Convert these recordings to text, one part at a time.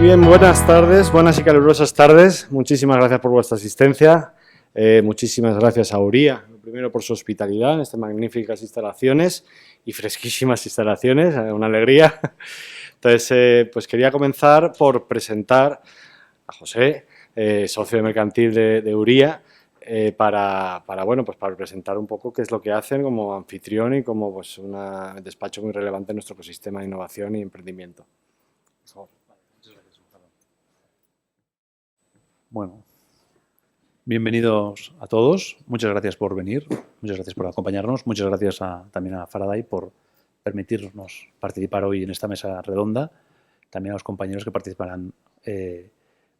bien, buenas tardes, buenas y calurosas tardes. Muchísimas gracias por vuestra asistencia. Muchísimas gracias a Uría, primero por su hospitalidad en estas magníficas instalaciones y fresquísimas instalaciones, una alegría. Entonces, pues quería comenzar por presentar a José, socio de mercantil de Uría, para presentar un poco qué es lo que hacen como anfitrión y como pues, un despacho muy relevante en nuestro ecosistema de innovación y emprendimiento. Por favor. Bueno, bienvenidos a todos. Muchas gracias por venir, muchas gracias por acompañarnos, muchas gracias también a Faraday por permitirnos participar hoy en esta mesa redonda. También a los compañeros que participarán,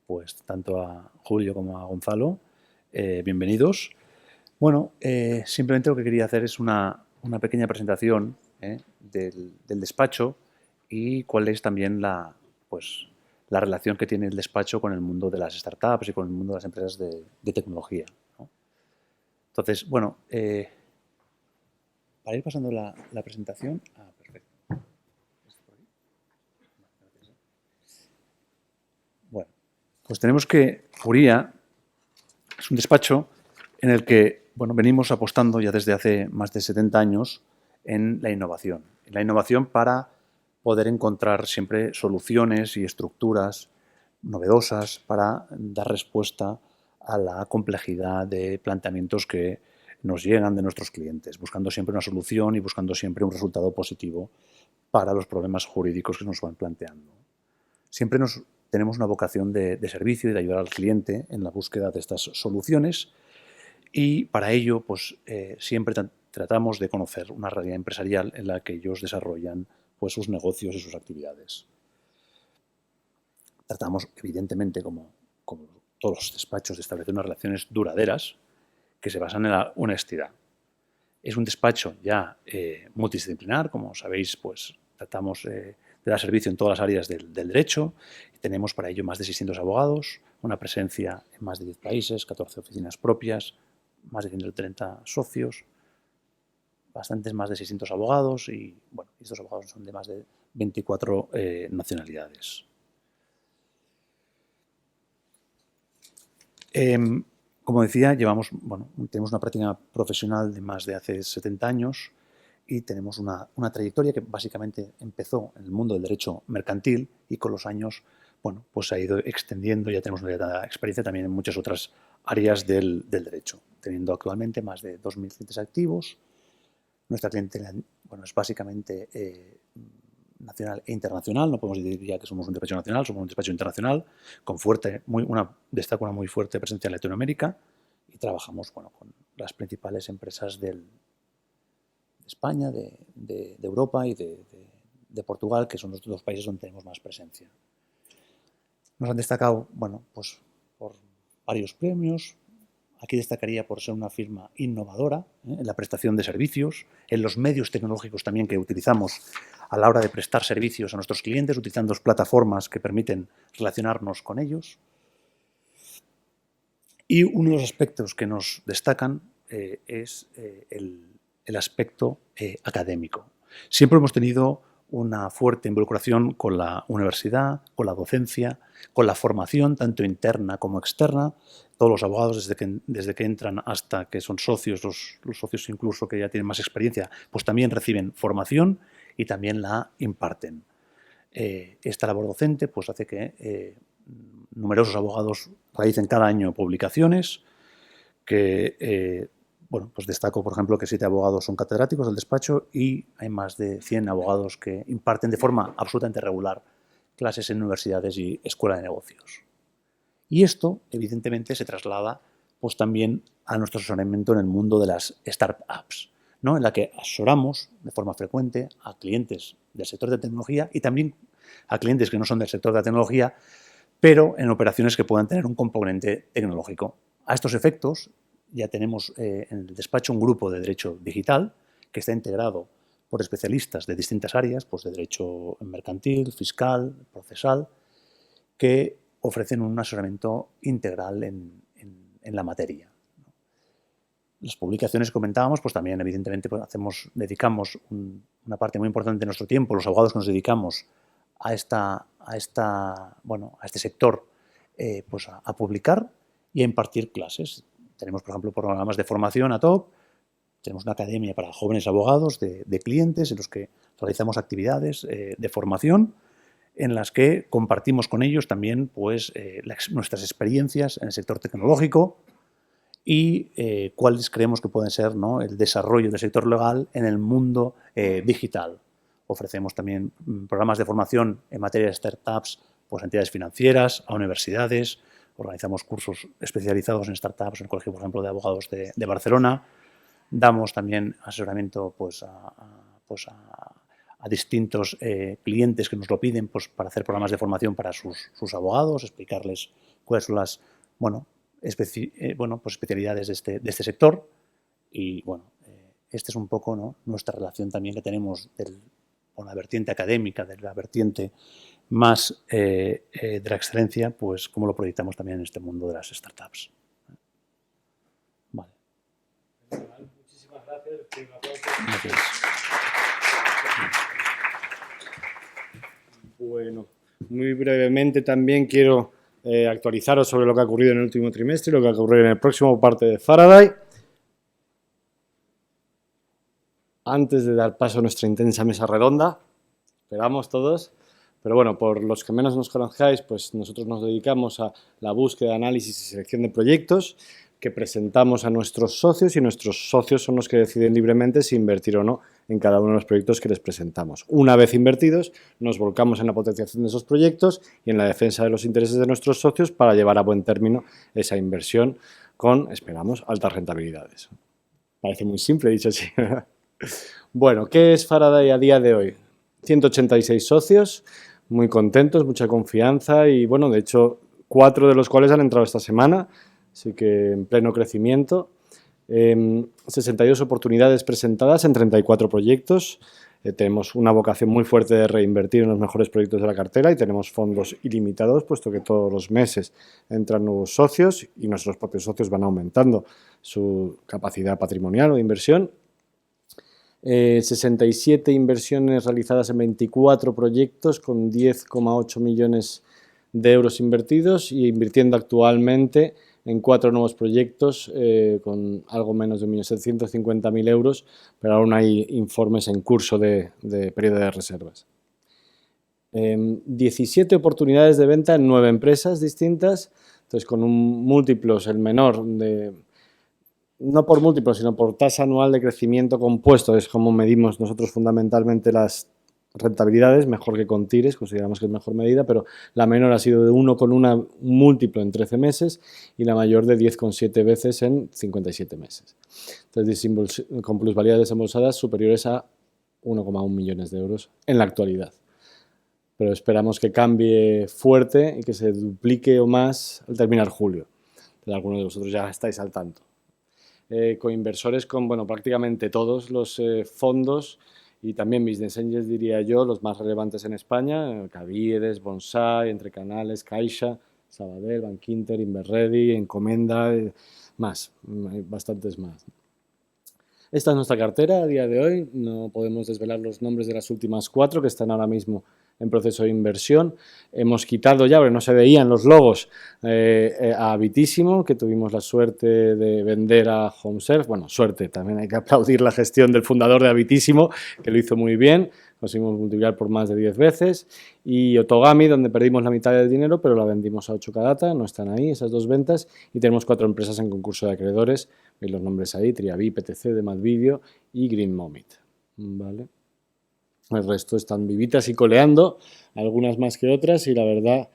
pues tanto a Julio como a Gonzalo. Bienvenidos. Bueno, simplemente lo que quería hacer es una pequeña presentación del despacho y cuál es también la relación que tiene el despacho con el mundo de las startups y con el mundo de las empresas de tecnología, ¿no? Entonces, bueno, para ir pasando la presentación... perfecto. Bueno, pues tenemos que Uría es un despacho en el que venimos apostando ya desde hace más de 70 años en la innovación. La innovación para poder encontrar siempre soluciones y estructuras novedosas para dar respuesta a la complejidad de planteamientos que nos llegan de nuestros clientes, buscando siempre una solución y buscando siempre un resultado positivo para los problemas jurídicos que nos van planteando. Siempre tenemos una vocación de servicio y de ayudar al cliente en la búsqueda de estas soluciones y para ello pues, siempre tratamos de conocer una realidad empresarial en la que ellos desarrollan pues, sus negocios y sus actividades. Tratamos, evidentemente, como todos los despachos, de establecer unas relaciones duraderas que se basan en la honestidad. Es un despacho ya multidisciplinar, como sabéis, pues tratamos de dar servicio en todas las áreas del derecho. Tenemos para ello más de 600 abogados, una presencia en más de 10 países, 14 oficinas propias, más de 130 socios, bastantes más de 600 abogados y bueno, estos abogados son de más de 24 nacionalidades. Como decía, tenemos una práctica profesional de más de hace 70 años y tenemos una trayectoria que básicamente empezó en el mundo del derecho mercantil y con los años pues se ha ido extendiendo. Ya tenemos una experiencia también en muchas otras áreas del derecho, teniendo actualmente más de 2.000 clientes activos. Nuestra clientela es básicamente nacional e internacional. No podemos decir ya que somos un despacho nacional, somos un despacho internacional con destaca una muy fuerte presencia en Latinoamérica y trabajamos con las principales empresas de España, de Europa y de Portugal, que son los dos países donde tenemos más presencia. Nos han destacado pues por varios premios. Aquí destacaría por ser una firma innovadora en la prestación de servicios, en los medios tecnológicos también que utilizamos a la hora de prestar servicios a nuestros clientes, utilizando plataformas que permiten relacionarnos con ellos. Y uno de los aspectos que nos destacan es el aspecto académico. Siempre hemos tenido una fuerte involucración con la universidad, con la docencia, con la formación tanto interna como externa. Todos los abogados, desde que entran hasta que son socios, los socios incluso que ya tienen más experiencia, pues también reciben formación y también la imparten. Esta labor docente pues hace que numerosos abogados realicen cada año publicaciones que pues destaco, por ejemplo, que 7 abogados son catedráticos del despacho y hay más de 100 abogados que imparten de forma absolutamente regular clases en universidades y escuelas de negocios. Y esto, evidentemente, se traslada pues, también a nuestro asesoramiento en el mundo de las startups, ¿no? En la que asesoramos de forma frecuente a clientes del sector de tecnología y también a clientes que no son del sector de la tecnología, pero en operaciones que puedan tener un componente tecnológico. A estos efectos, ya tenemos en el despacho un grupo de derecho digital que está integrado por especialistas de distintas áreas, pues de derecho mercantil, fiscal, procesal, que ofrecen un asesoramiento integral en la materia. Las publicaciones que comentábamos, pues también evidentemente dedicamos una parte muy importante de nuestro tiempo, los abogados que nos dedicamos bueno, a este sector pues a publicar y a impartir clases. Tenemos, por ejemplo, programas de formación a top, tenemos una academia para jóvenes abogados de clientes en los que realizamos actividades de formación en las que compartimos con ellos también pues, nuestras experiencias en el sector tecnológico y cuáles creemos que pueden ser, ¿no?, el desarrollo del sector legal en el mundo digital. Ofrecemos también programas de formación en materia de startups pues, a entidades financieras, a universidades, organizamos cursos especializados en startups en el Colegio, por ejemplo, de Abogados de Barcelona. Damos también asesoramiento pues, a distintos clientes que nos lo piden pues, para hacer programas de formación para sus abogados, explicarles cuáles son las pues especialidades de este sector. Y bueno, esta es un poco, ¿no?, nuestra relación también que tenemos con la vertiente académica, de la vertiente más de la excelencia, pues cómo lo proyectamos también en este mundo de las startups. Vale. Muchísimas gracias. Gracias. Bueno, muy brevemente también quiero actualizaros sobre lo que ha ocurrido en el último trimestre y lo que va a ocurrir en el próximo parte de Faraday. Antes de dar paso a nuestra intensa mesa redonda, esperamos todos, pero bueno, por los que menos nos conozcáis, pues nosotros nos dedicamos a la búsqueda, análisis y selección de proyectos que presentamos a nuestros socios y nuestros socios son los que deciden libremente si invertir o no en cada uno de los proyectos que les presentamos. Una vez invertidos, nos volcamos en la potenciación de esos proyectos y en la defensa de los intereses de nuestros socios para llevar a buen término esa inversión con, esperamos, altas rentabilidades. Parece muy simple dicho así. Bueno, ¿qué es Faraday a día de hoy? 186 socios, muy contentos, mucha confianza y, bueno, de hecho, 4 de los cuales han entrado esta semana, así que en pleno crecimiento. 62 oportunidades presentadas en 34 proyectos. Tenemos una vocación muy fuerte de reinvertir en los mejores proyectos de la cartera y tenemos fondos ilimitados, puesto que todos los meses entran nuevos socios y nuestros propios socios van aumentando su capacidad patrimonial o de inversión. 67 inversiones realizadas en 24 proyectos con 10,8 millones de euros invertidos y invirtiendo actualmente en 4 nuevos proyectos con algo menos de 1.750.000 euros, pero aún hay informes en curso de periodo de reservas. 17 oportunidades de venta en 9 empresas distintas, entonces con un múltiplos, el menor de... No por múltiplos, sino por tasa anual de crecimiento compuesto, es como medimos nosotros fundamentalmente las rentabilidades, mejor que con TIRES, consideramos que es mejor medida, pero la menor ha sido de 1,1 múltiplo en 13 meses y la mayor de 10,7 veces en 57 meses. Entonces, con plusvalías desembolsadas superiores a 1,1 millones de euros en la actualidad. Pero esperamos que cambie fuerte y que se duplique o más al terminar julio. Entonces, algunos de vosotros ya estáis al tanto. Con inversores con, bueno, prácticamente todos los fondos y también Business Angels, diría yo, los más relevantes en España, Caviedes, Bonsai, Entre Canales, Caixa, Sabadell, Bankinter, Inverready, Encomenda, más, hay bastantes más. Esta es nuestra cartera a día de hoy, no podemos desvelar los nombres de las últimas 4 que están ahora mismo en proceso de inversión. Hemos quitado ya, porque no se veían los logos, a Habitísimo, que tuvimos la suerte de vender a HomeServe. Bueno, suerte, también hay que aplaudir la gestión del fundador de Habitísimo, que lo hizo muy bien. Conseguimos multiplicar por más de 10 veces. Y Otogami, donde perdimos la mitad del dinero, pero la vendimos a 8K Data, no están ahí esas 2 ventas. Y tenemos 4 empresas en concurso de acreedores, veis los nombres ahí, Triavi, PTC, Dematvideo y Green Momit. ¿Vale? El resto están vivitas y coleando, algunas más que otras, y la verdad,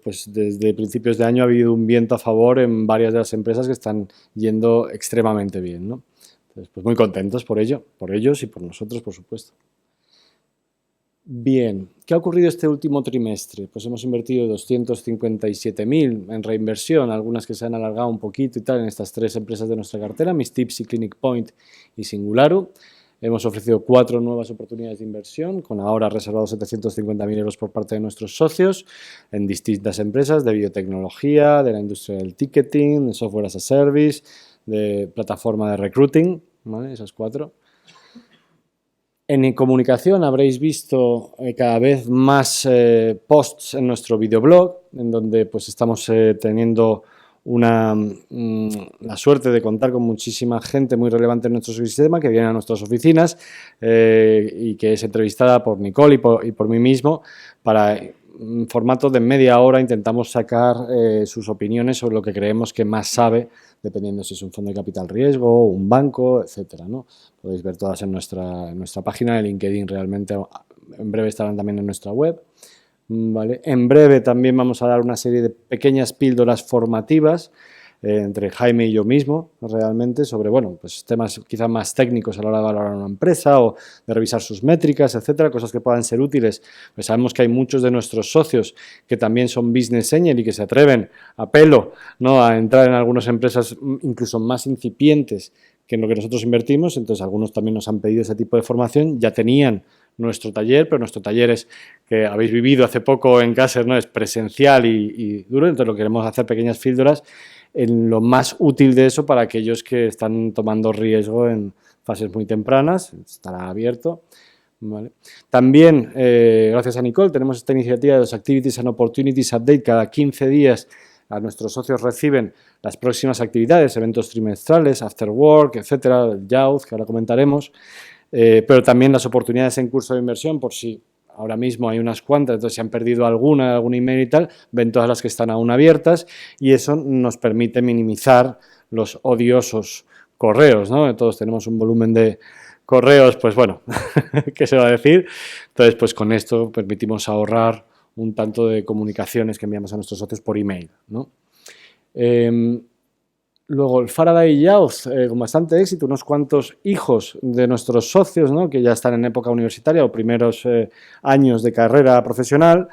pues desde principios de año ha habido un viento a favor en varias de las empresas que están yendo extremadamente bien, ¿no? Entonces, pues muy contentos por ello, por ellos y por nosotros, por supuesto. Bien, ¿qué ha ocurrido este último trimestre? Pues hemos invertido 257.000 en reinversión, algunas que se han alargado un poquito y tal, en estas 3 empresas de nuestra cartera, Mistips, Clinic Point y Singularu. Hemos ofrecido 4 nuevas oportunidades de inversión, con ahora reservados 750.000 euros por parte de nuestros socios, en distintas empresas de biotecnología, de la industria del ticketing, de software as a service, de plataforma de recruiting, ¿vale? Esas 4. En comunicación habréis visto cada vez más posts en nuestro videoblog, en donde pues estamos teniendo la suerte de contar con muchísima gente muy relevante en nuestro sistema que viene a nuestras oficinas y que es entrevistada por Nicole y por mí mismo para en formato de media hora intentamos sacar sus opiniones sobre lo que creemos que más sabe, dependiendo si es un fondo de capital riesgo, un banco, etcétera, ¿no? Podéis ver todas en nuestra página de LinkedIn, realmente en breve estarán también en nuestra web. ¿Vale? En breve también vamos a dar una serie de pequeñas píldoras formativas entre Jaime y yo mismo, realmente, sobre bueno, pues temas quizás más técnicos a la hora de valorar una empresa o de revisar sus métricas, etcétera, cosas que puedan ser útiles. Pues sabemos que hay muchos de nuestros socios que también son business angel y que se atreven a pelo, ¿no?, a entrar en algunas empresas incluso más incipientes que en lo que nosotros invertimos, entonces algunos también nos han pedido ese tipo de formación, ya tenían nuestro taller, pero nuestro taller es que habéis vivido hace poco en Caser, ¿no?, es presencial y duro, entonces lo que queremos hacer pequeñas píldoras en lo más útil de eso para aquellos que están tomando riesgo en fases muy tempranas, estará abierto. ¿Vale? También, gracias a Nicole, tenemos esta iniciativa de los Activities and Opportunities Update. Cada 15 días a nuestros socios reciben las próximas actividades, eventos trimestrales, after work, etcétera, el youth, que ahora comentaremos, pero también las oportunidades en curso de inversión, por si ahora mismo hay unas cuantas, entonces si han perdido algún email y tal, ven todas las que están aún abiertas y eso nos permite minimizar los odiosos correos, ¿no? Todos tenemos un volumen de correos, pues bueno, ¿qué se va a decir? Entonces, pues con esto permitimos ahorrar un tanto de comunicaciones que enviamos a nuestros socios por email, ¿no? Luego el Faraday Youth, con bastante éxito, unos cuantos hijos de nuestros socios, ¿no?, que ya están en época universitaria o primeros años de carrera profesional.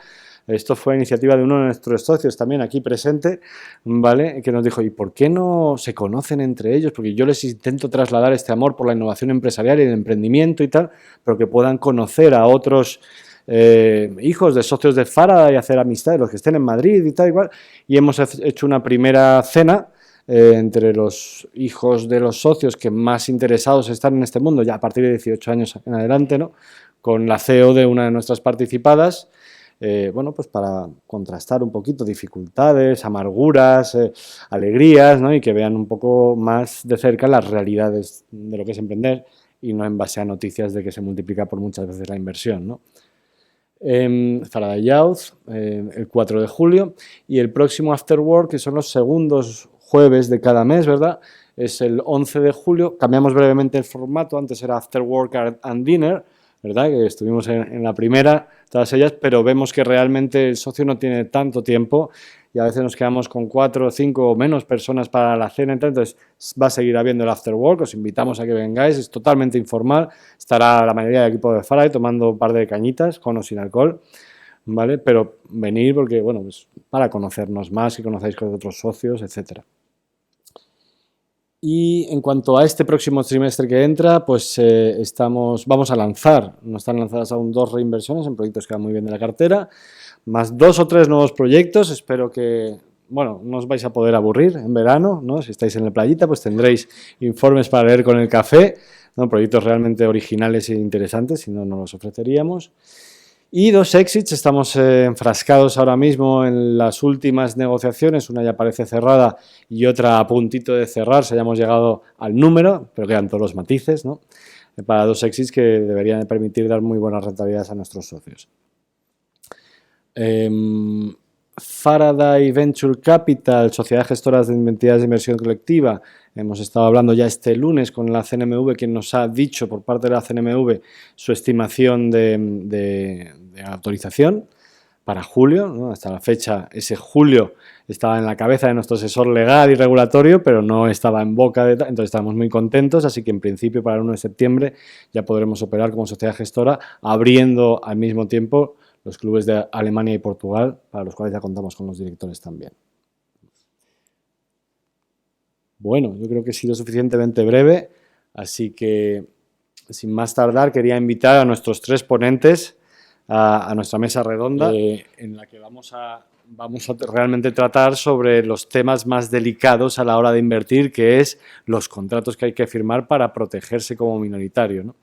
Esto fue iniciativa de uno de nuestros socios también aquí presente, ¿vale?, que nos dijo, ¿y por qué no se conocen entre ellos? Porque yo les intento trasladar este amor por la innovación empresarial y el emprendimiento y tal, pero que puedan conocer a otros hijos de socios de Faraday y hacer amistades, los que estén en Madrid y tal, igual. Y hemos hecho una primera cena entre los hijos de los socios que más interesados están en este mundo, ya a partir de 18 años en adelante, ¿no?, con la CEO de una de nuestras participadas, bueno, pues para contrastar un poquito dificultades, amarguras, alegrías, ¿no?, y que vean un poco más de cerca las realidades de lo que es emprender y no en base a noticias de que se multiplica por muchas veces la inversión, ¿no? Faraday Youth, el 4 de julio, y el próximo After Work, que son los segundos jueves de cada mes, ¿verdad?, es el 11 de julio. Cambiamos brevemente el formato, antes era After Work and Dinner, ¿verdad?, que estuvimos en la primera, todas ellas, pero vemos que realmente el socio no tiene tanto tiempo y a veces nos quedamos con 4, 5 o menos personas para la cena, entonces va a seguir habiendo el After Work, os invitamos a que vengáis, es totalmente informal, estará la mayoría del equipo de Faraday tomando un par de cañitas, con o sin alcohol, ¿vale?, pero venir porque, bueno, pues para conocernos más, que conozcáis con otros socios, etcétera. Y en cuanto a este próximo trimestre que entra, pues vamos a lanzar, no están lanzadas aún 2 reinversiones en proyectos que van muy bien de la cartera, más 2 o 3 nuevos proyectos. Espero que, bueno, no os vais a poder aburrir en verano, ¿no? Si estáis en la playita, pues tendréis informes para leer con el café, ¿no?, proyectos realmente originales e interesantes, si no, no los ofreceríamos. Y 2 exits, estamos enfrascados ahora mismo en las últimas negociaciones, una ya parece cerrada y otra a puntito de cerrarse, ya hemos llegado al número, pero quedan todos los matices, ¿no?, para 2 exits que deberían permitir dar muy buenas rentabilidades a nuestros socios. Faraday Venture Capital, sociedad gestora de entidades de inversión colectiva. Hemos estado hablando ya este lunes con la CNMV, quien nos ha dicho por parte de la CNMV su estimación de autorización para julio, ¿no? Hasta la fecha, ese julio estaba en la cabeza de nuestro asesor legal y regulatorio, pero no estaba en boca de... Entonces estamos muy contentos, así que en principio para el 1 de septiembre ya podremos operar como sociedad gestora, abriendo al mismo tiempo los clubes de Alemania y Portugal, para los cuales ya contamos con los directores también. Bueno, yo creo que he sido suficientemente breve, así que sin más tardar quería invitar a nuestros 3 ponentes a nuestra mesa redonda, en la que vamos a realmente tratar sobre los temas más delicados a la hora de invertir, que es los contratos que hay que firmar para protegerse como minoritario, ¿no?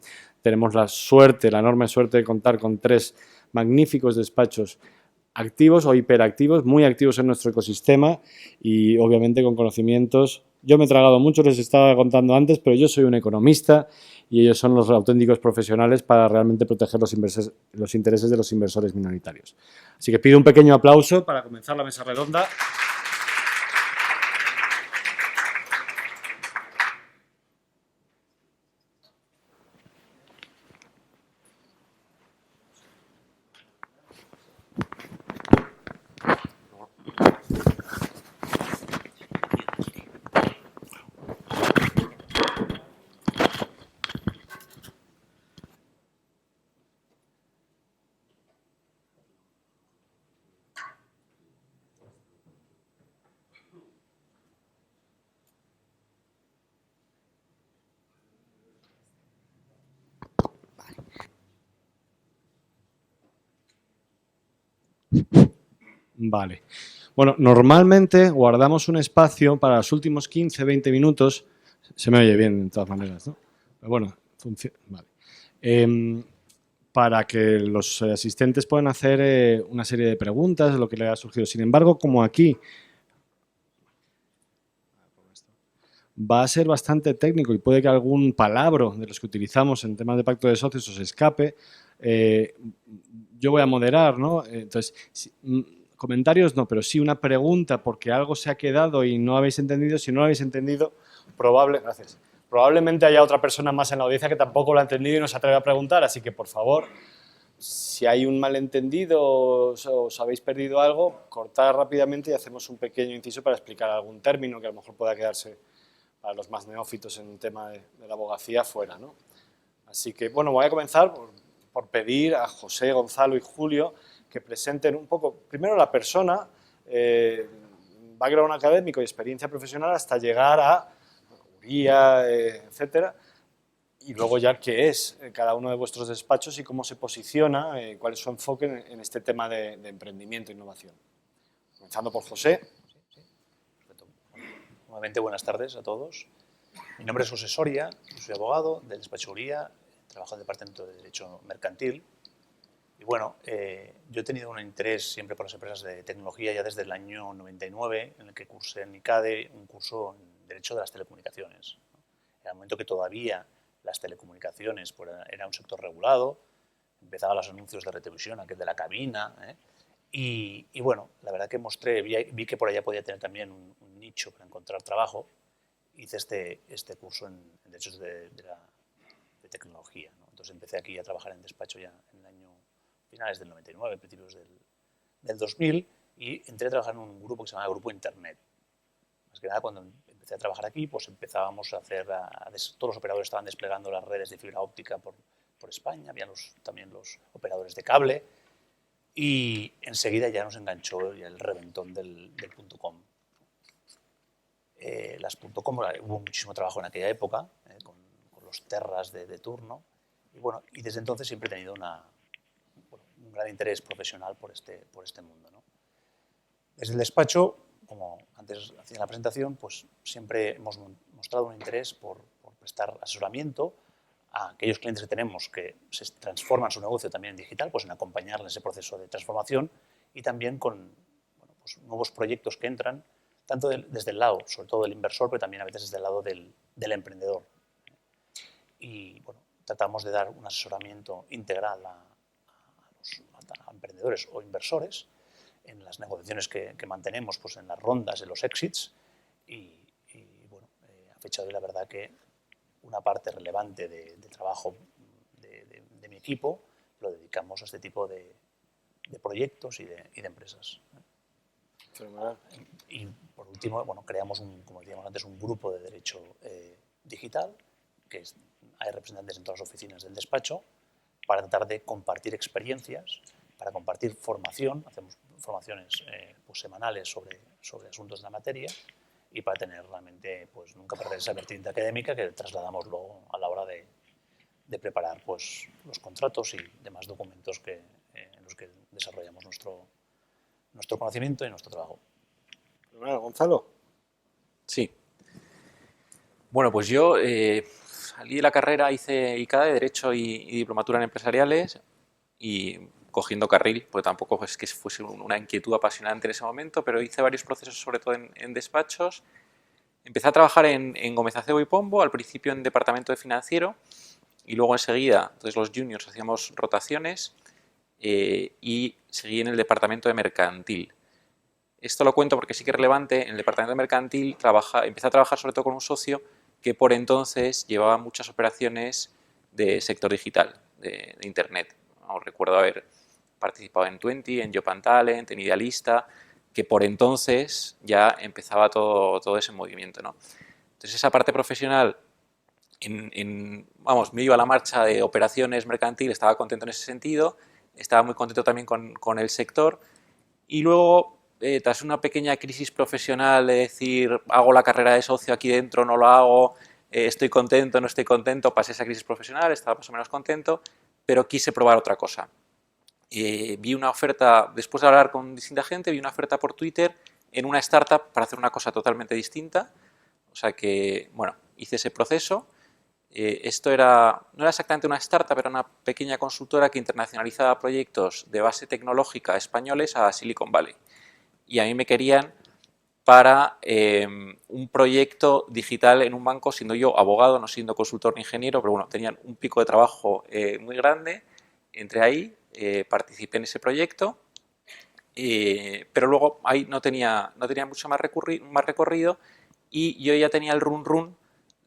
tenemos la suerte, la enorme suerte de contar con 3 magníficos despachos activos o hiperactivos, muy activos en nuestro ecosistema y obviamente con conocimientos. Yo me he tragado mucho, les estaba contando antes, pero yo soy un economista y ellos son los auténticos profesionales para realmente proteger los intereses de los inversores minoritarios. Así que pido un pequeño aplauso para comenzar la mesa redonda. Vale. Bueno, normalmente guardamos un espacio para los últimos 15-20 minutos. Se me oye bien, de todas maneras, ¿no? Pero bueno, funciona. Vale. Para que los asistentes puedan hacer una serie de preguntas, lo que les ha surgido. Sin embargo, como aquí va a ser bastante técnico y puede que algún palabra de los que utilizamos en temas de pacto de socios os escape, yo voy a moderar, ¿no? Entonces, comentarios no, pero sí una pregunta porque algo se ha quedado y no habéis entendido. Si no lo habéis entendido, probablemente haya otra persona más en la audiencia que tampoco lo ha entendido y no se atreve a preguntar, así que, por favor, si hay un malentendido o os habéis perdido algo, cortad rápidamente y hacemos un pequeño inciso para explicar algún término que a lo mejor pueda quedarse para los más neófitos en el tema de la abogacía fuera, ¿no? Así que, bueno, voy a comenzar por pedir a José, Gonzalo y Julio que presenten un poco, primero la persona, background académico y experiencia profesional hasta llegar a Uría, etcétera, y luego ya qué es cada uno de vuestros despachos y cómo se posiciona, cuál es su enfoque en este tema de emprendimiento e innovación. Comenzando por José. Perfecto. Nuevamente, buenas tardes a todos. Mi nombre es José Soria, soy abogado del despacho Uría, trabajo en el Departamento de Derecho Mercantil. Y bueno, yo he tenido un interés siempre por las empresas de tecnología ya desde el año 99, en el que cursé en ICADE un curso en Derecho de las Telecomunicaciones. En el momento que todavía las telecomunicaciones pues, era un sector regulado, empezaban los anuncios de retelevisión, aquel de la cabina, y bueno, la verdad que vi que por allá podía tener también un nicho para encontrar trabajo. Hice este curso en Derechos de Tecnología, ¿no? Entonces empecé aquí a trabajar en despacho ya en el año finales del 99, principios del 2000, y entré a trabajar en un grupo que se llamaba Grupo Internet. Más que nada, cuando empecé a trabajar aquí, pues empezábamos a hacer, todos los operadores estaban desplegando las redes de fibra óptica por España, había también los operadores de cable, y enseguida ya nos enganchó el reventón del .com. Las .com, hubo muchísimo trabajo en aquella época, con los terras de turno, y bueno, y desde entonces siempre he tenido un gran interés profesional por este mundo, ¿no? Desde el despacho, como antes hacía la presentación, pues siempre hemos mostrado un interés por prestar asesoramiento a aquellos clientes que tenemos que se transforman su negocio también en digital, pues en acompañarles en ese proceso de transformación y también con pues nuevos proyectos que entran, tanto desde el lado, sobre todo del inversor, pero también a veces desde el lado del emprendedor. Y bueno, tratamos de dar un asesoramiento integral a emprendedores o inversores en las negociaciones que mantenemos, pues en las rondas, en los exits, y bueno, a fecha de hoy la verdad que una parte relevante de trabajo de mi equipo lo dedicamos a este tipo de proyectos y de empresas. Y por último, bueno, creamos, como decíamos antes, un grupo de derecho digital, que hay representantes en todas las oficinas del despacho, para tratar de compartir experiencias, para compartir formación, hacemos formaciones pues semanales sobre asuntos de la materia, y para tener realmente, pues nunca perder esa vertiente académica que trasladamos luego a la hora de preparar pues los contratos y demás documentos en los que desarrollamos nuestro conocimiento y nuestro trabajo. Bueno, Gonzalo. Sí. Bueno, pues yo salí de la carrera, hice ICADE de Derecho y Diplomatura en Empresariales y cogiendo carril, pues tampoco es que fuese una inquietud apasionante en ese momento, pero hice varios procesos, sobre todo en despachos. Empecé a trabajar en Gómez Acebo y Pombo, al principio en departamento de financiero y luego enseguida, entonces los juniors hacíamos rotaciones y seguí en el departamento de mercantil. Esto lo cuento porque sí que es relevante. En el departamento de mercantil empecé a trabajar sobre todo con un socio que por entonces llevaba muchas operaciones de sector digital, de Internet. Os recuerdo haber participado en Twenty, en Job and Talent, en Idealista, que por entonces ya empezaba todo ese movimiento, ¿no? Entonces esa parte profesional, vamos, me iba a la marcha de operaciones mercantil, estaba contento en ese sentido, estaba muy contento también con el sector y luego tras una pequeña crisis profesional de decir, hago la carrera de socio aquí dentro, no lo hago, estoy contento, no estoy contento, pasé esa crisis profesional, estaba más o menos contento, pero quise probar otra cosa. Vi una oferta, después de hablar con distinta gente, vi una oferta por Twitter en una startup para hacer una cosa totalmente distinta, o sea que, bueno, hice ese proceso. Esto no era exactamente una startup, era una pequeña consultora que internacionalizaba proyectos de base tecnológica españoles a Silicon Valley. Y a mí me querían para un proyecto digital en un banco, siendo yo abogado, no siendo consultor ni ingeniero, pero bueno, tenían un pico de trabajo muy grande. Entré ahí, participé en ese proyecto, pero luego ahí no tenía mucho más recorrido y yo ya tenía el run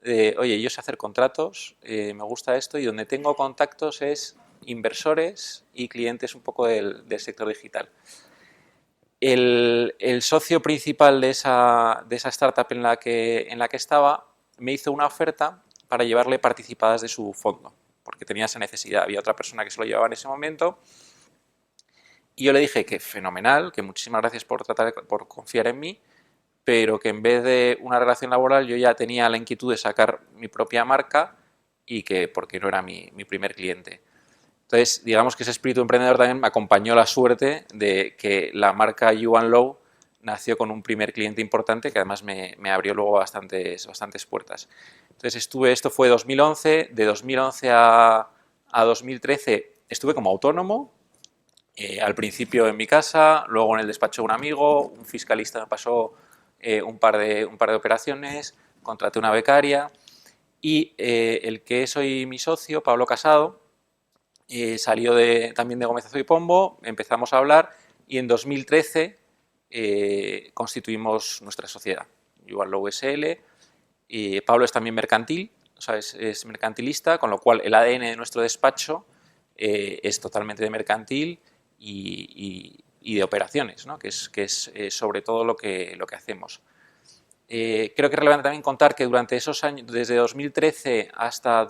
de, oye, yo sé hacer contratos, me gusta esto y donde tengo contactos es inversores y clientes un poco del sector digital. El socio principal de esa startup en la que estaba me hizo una oferta para llevarle participadas de su fondo, porque tenía esa necesidad. Había otra persona que se lo llevaba en ese momento y yo le dije que fenomenal, que muchísimas gracias por confiar en mí, pero que en vez de una relación laboral yo ya tenía la inquietud de sacar mi propia marca y que porque no era mi primer cliente. Entonces, digamos que ese espíritu emprendedor también me acompañó la suerte de que la marca You and Low nació con un primer cliente importante que además me abrió luego bastantes puertas. Entonces esto fue 2011, de 2011 a 2013 estuve como autónomo, al principio en mi casa, luego en el despacho de un amigo, un fiscalista me pasó un par de operaciones, contraté una becaria y el que es hoy mi socio, Pablo Casado, salió también de Gómez Acebo y Pombo, empezamos a hablar y en 2013 constituimos nuestra sociedad, You and Low SL. Pablo es también mercantil, o sea, es mercantilista, con lo cual el ADN de nuestro despacho es totalmente de mercantil y de operaciones, ¿no? que es sobre todo lo que hacemos. Creo que es relevante también contar que durante esos años, desde 2013 hasta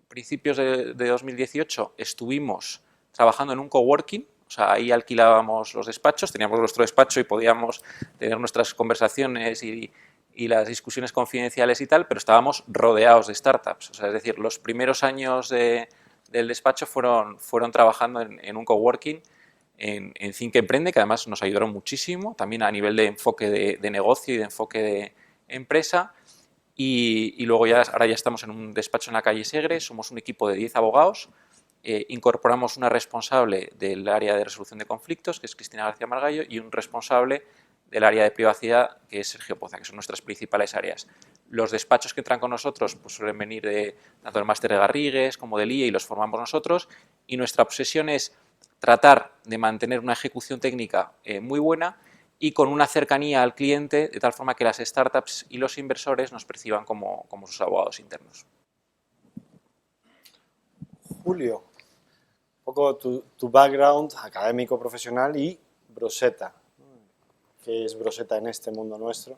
principios de 2018, estuvimos trabajando en un coworking, o sea, ahí alquilábamos los despachos, teníamos nuestro despacho y podíamos tener nuestras conversaciones y las discusiones confidenciales y tal, pero estábamos rodeados de startups, o sea, es decir, los primeros años del despacho fueron trabajando en un coworking, en Think Emprende, que además nos ayudaron muchísimo, también a nivel de enfoque de negocio y de enfoque de empresa. Y luego ahora ya estamos en un despacho en la calle Segre, somos un equipo de 10 abogados, incorporamos una responsable del área de resolución de conflictos, que es Cristina García Margallo, y un responsable del área de privacidad, que es Sergio Poza, que son nuestras principales áreas. Los despachos que entran con nosotros pues suelen venir tanto del máster de Garrigues como del IE y los formamos nosotros, y nuestra obsesión es tratar de mantener una ejecución técnica muy buena y con una cercanía al cliente, de tal forma que las startups y los inversores nos perciban como sus abogados internos. Julio, un poco tu background académico, profesional y Broseta. ¿Qué es Broseta en este mundo nuestro?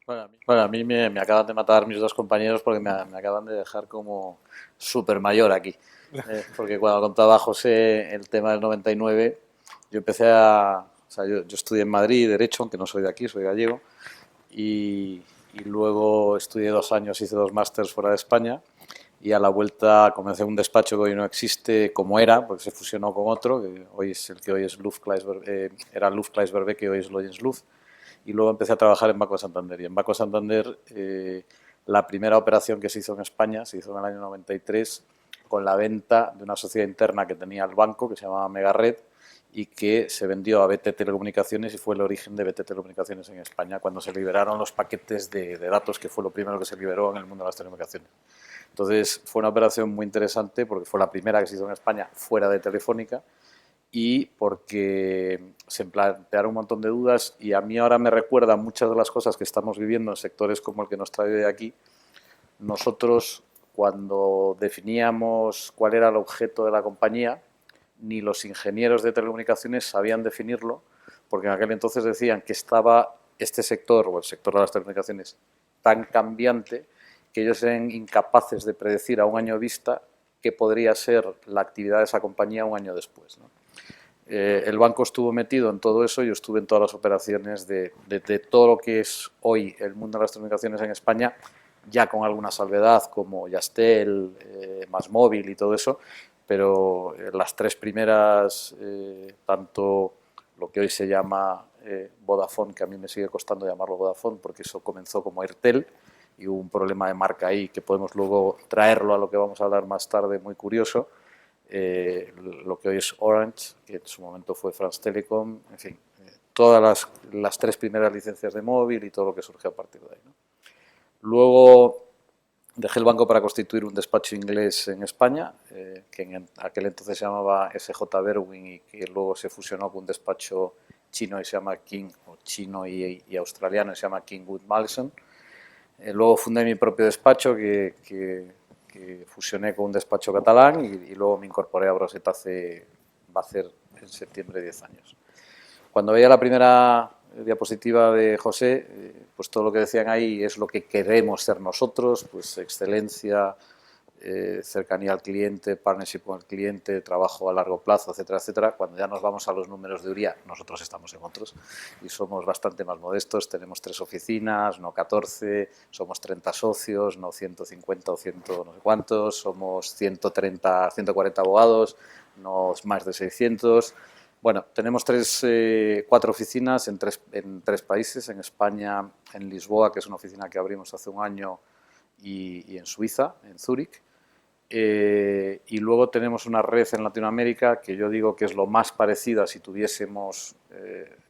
Bueno, a mí me acaban de matar mis dos compañeros porque me acaban de dejar como súper mayor aquí. Porque cuando contaba José el tema del 99, yo empecé o sea, yo estudié en Madrid Derecho, aunque no soy de aquí, soy gallego, y luego estudié 2 años, hice 2 másters fuera de España, y a la vuelta comencé un despacho que hoy no existe como era, porque se fusionó con otro, que hoy es el que hoy es era Luf Claes que hoy es Loyens Luz, y luego empecé a trabajar en Banco Santander. Y en Banco Santander la primera operación que se hizo en España se hizo en el año 93 con la venta de una sociedad interna que tenía el banco, que se llamaba Megared, y que se vendió a BT Telecomunicaciones y fue el origen de BT Telecomunicaciones en España cuando se liberaron los paquetes de datos, que fue lo primero que se liberó en el mundo de las telecomunicaciones. Entonces fue una operación muy interesante porque fue la primera que se hizo en España fuera de Telefónica y porque se plantearon un montón de dudas y a mí ahora me recuerda muchas de las cosas que estamos viviendo en sectores como el que nos trae de aquí. Nosotros, cuando definíamos cuál era el objeto de la compañía, ni los ingenieros de telecomunicaciones sabían definirlo, porque en aquel entonces decían que estaba este sector, o el sector de las telecomunicaciones, tan cambiante que ellos eran incapaces de predecir a un año vista qué podría ser la actividad de esa compañía un año después, ¿no? El banco estuvo metido en todo eso, yo estuve en todas las operaciones de todo lo que es hoy el mundo de las telecomunicaciones en España, ya con alguna salvedad como Yastel, MásMóvil y todo eso, pero las tres primeras, tanto lo que hoy se llama Vodafone, que a mí me sigue costando llamarlo Vodafone porque eso comenzó como Airtel y hubo un problema de marca ahí que podemos luego traerlo a lo que vamos a hablar más tarde, muy curioso. Lo que hoy es Orange, que en su momento fue France Telecom, en fin, todas las tres primeras licencias de móvil y todo lo que surgió a partir de ahí, ¿no? Luego dejé el banco para constituir un despacho inglés en España, que en aquel entonces se llamaba SJ Berwin y que luego se fusionó con un despacho chino y se llama King, o chino y australiano, y se llama King Wood Mallison. Luego fundé mi propio despacho que fusioné con un despacho catalán y luego me incorporé a Broset va a ser en septiembre 10 años. Cuando veía la primera diapositiva de José, pues todo lo que decían ahí es lo que queremos ser nosotros, pues excelencia, cercanía al cliente, partnership con el cliente, trabajo a largo plazo, etcétera, etcétera. Cuando ya nos vamos a los números de Uría, nosotros estamos en otros y somos bastante más modestos, tenemos 3 oficinas, no 14, somos 30 socios, no 150 o 100 no sé cuántos, somos 130, 140 abogados, no más de 600. Bueno, tenemos 4 oficinas en tres países, en España, en Lisboa, que es una oficina que abrimos hace un año, y en Suiza, en Zúrich. Y luego tenemos una red en Latinoamérica que yo digo que es lo más parecida si tuviésemos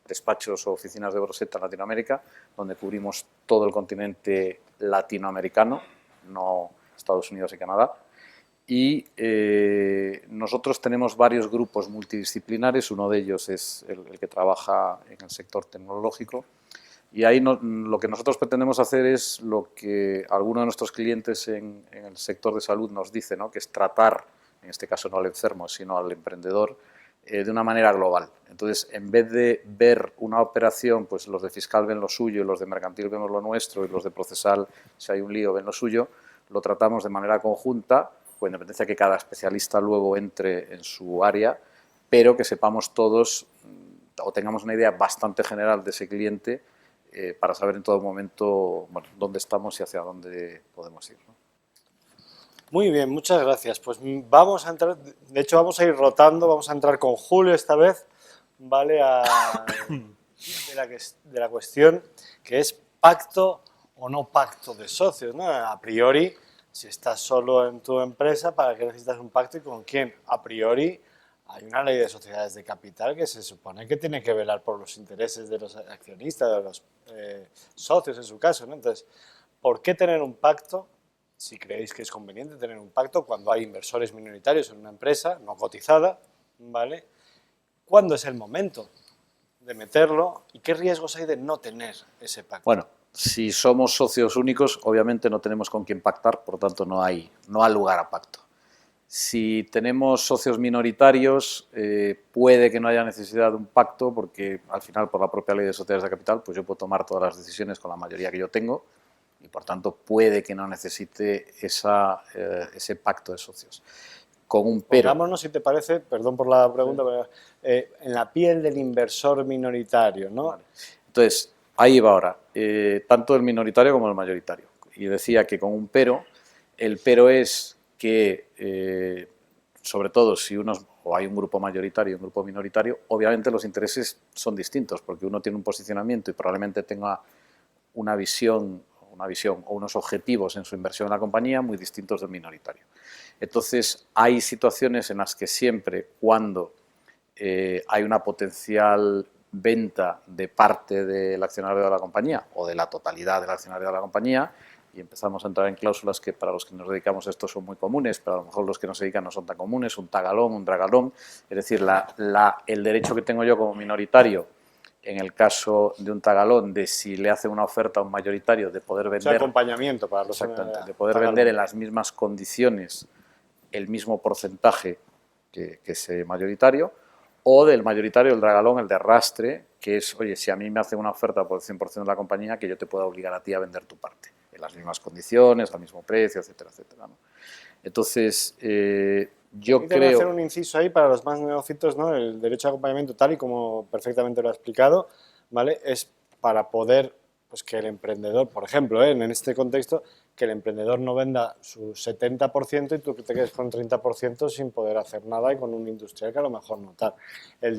despachos o oficinas de Broset en Latinoamérica, donde cubrimos todo el continente latinoamericano, no Estados Unidos y Canadá. Y nosotros tenemos varios grupos multidisciplinares, uno de ellos es el que trabaja en el sector tecnológico, y ahí lo que nosotros pretendemos hacer es lo que algunos de nuestros clientes en el sector de salud nos dicen, ¿no? Que es tratar, en este caso no al enfermo, sino al emprendedor, de una manera global. Entonces, en vez de ver una operación, pues los de fiscal ven lo suyo, y los de mercantil vemos lo nuestro, y los de procesal, si hay un lío, ven lo suyo, lo tratamos de manera conjunta, con independencia que cada especialista luego entre en su área, pero que sepamos todos o tengamos una idea bastante general de ese cliente para saber en todo momento, bueno, dónde estamos y hacia dónde podemos ir, ¿no? Muy bien, muchas gracias. Pues vamos a entrar, de hecho vamos a ir rotando, vamos a entrar con Julio esta vez, ¿vale? De la cuestión que es pacto o no pacto de socios, ¿no? A priori, si estás solo en tu empresa, ¿para qué necesitas un pacto y con quién? A priori, hay una ley de sociedades de capital que se supone que tiene que velar por los intereses de los accionistas, de los socios en su caso, ¿no? Entonces, ¿por qué tener un pacto? Si creéis que es conveniente tener un pacto cuando hay inversores minoritarios en una empresa no cotizada, ¿vale? ¿Cuándo es el momento de meterlo y qué riesgos hay de no tener ese pacto? Bueno, si somos socios únicos, obviamente no tenemos con quién pactar, por lo tanto no hay lugar a pacto. Si tenemos socios minoritarios, puede que no haya necesidad de un pacto porque al final por la propia ley de sociedades de capital pues yo puedo tomar todas las decisiones con la mayoría que yo tengo y por tanto puede que no necesite ese pacto de socios. Con un pero. Pongámonos, si te parece, perdón por la pregunta, pero, en la piel del inversor minoritario, ¿no? Vale. Entonces, ahí va ahora, tanto el minoritario como el mayoritario. Y decía que con un pero, el pero es que, sobre todo si o hay un grupo mayoritario y un grupo minoritario, obviamente los intereses son distintos, porque uno tiene un posicionamiento y probablemente tenga una visión una visión o unos objetivos en su inversión en la compañía muy distintos del minoritario. Entonces, hay situaciones en las que siempre, cuando hay una potencial venta de parte del accionario de la compañía o de la totalidad del accionario de la compañía, y empezamos a entrar en cláusulas que para los que nos dedicamos a esto son muy comunes, pero a lo mejor los que no se dedican no son tan comunes, un tagalón, un dragalón, es decir, el derecho que tengo yo como minoritario, en el caso de un tagalón, de si le hace una oferta a un mayoritario, de poder vender... acompañamiento para los exactamente, de poder vender en las mismas condiciones el mismo porcentaje que ese mayoritario, o del mayoritario, el dragalón, el de arrastre, que es, oye, si a mí me hacen una oferta por el 100% de la compañía, que yo te pueda obligar a ti a vender tu parte, en las mismas condiciones, al mismo precio, etcétera, etcétera, ¿no? Entonces, yo creo... hacer un inciso ahí para los más neófitos, ¿no? El derecho de acompañamiento, tal y como perfectamente lo ha explicado, ¿vale? Es para poder, pues que el emprendedor, por ejemplo, en este contexto, que el emprendedor no venda su 70% y tú que te quedes con 30% sin poder hacer nada y con un industrial que a lo mejor no tal. El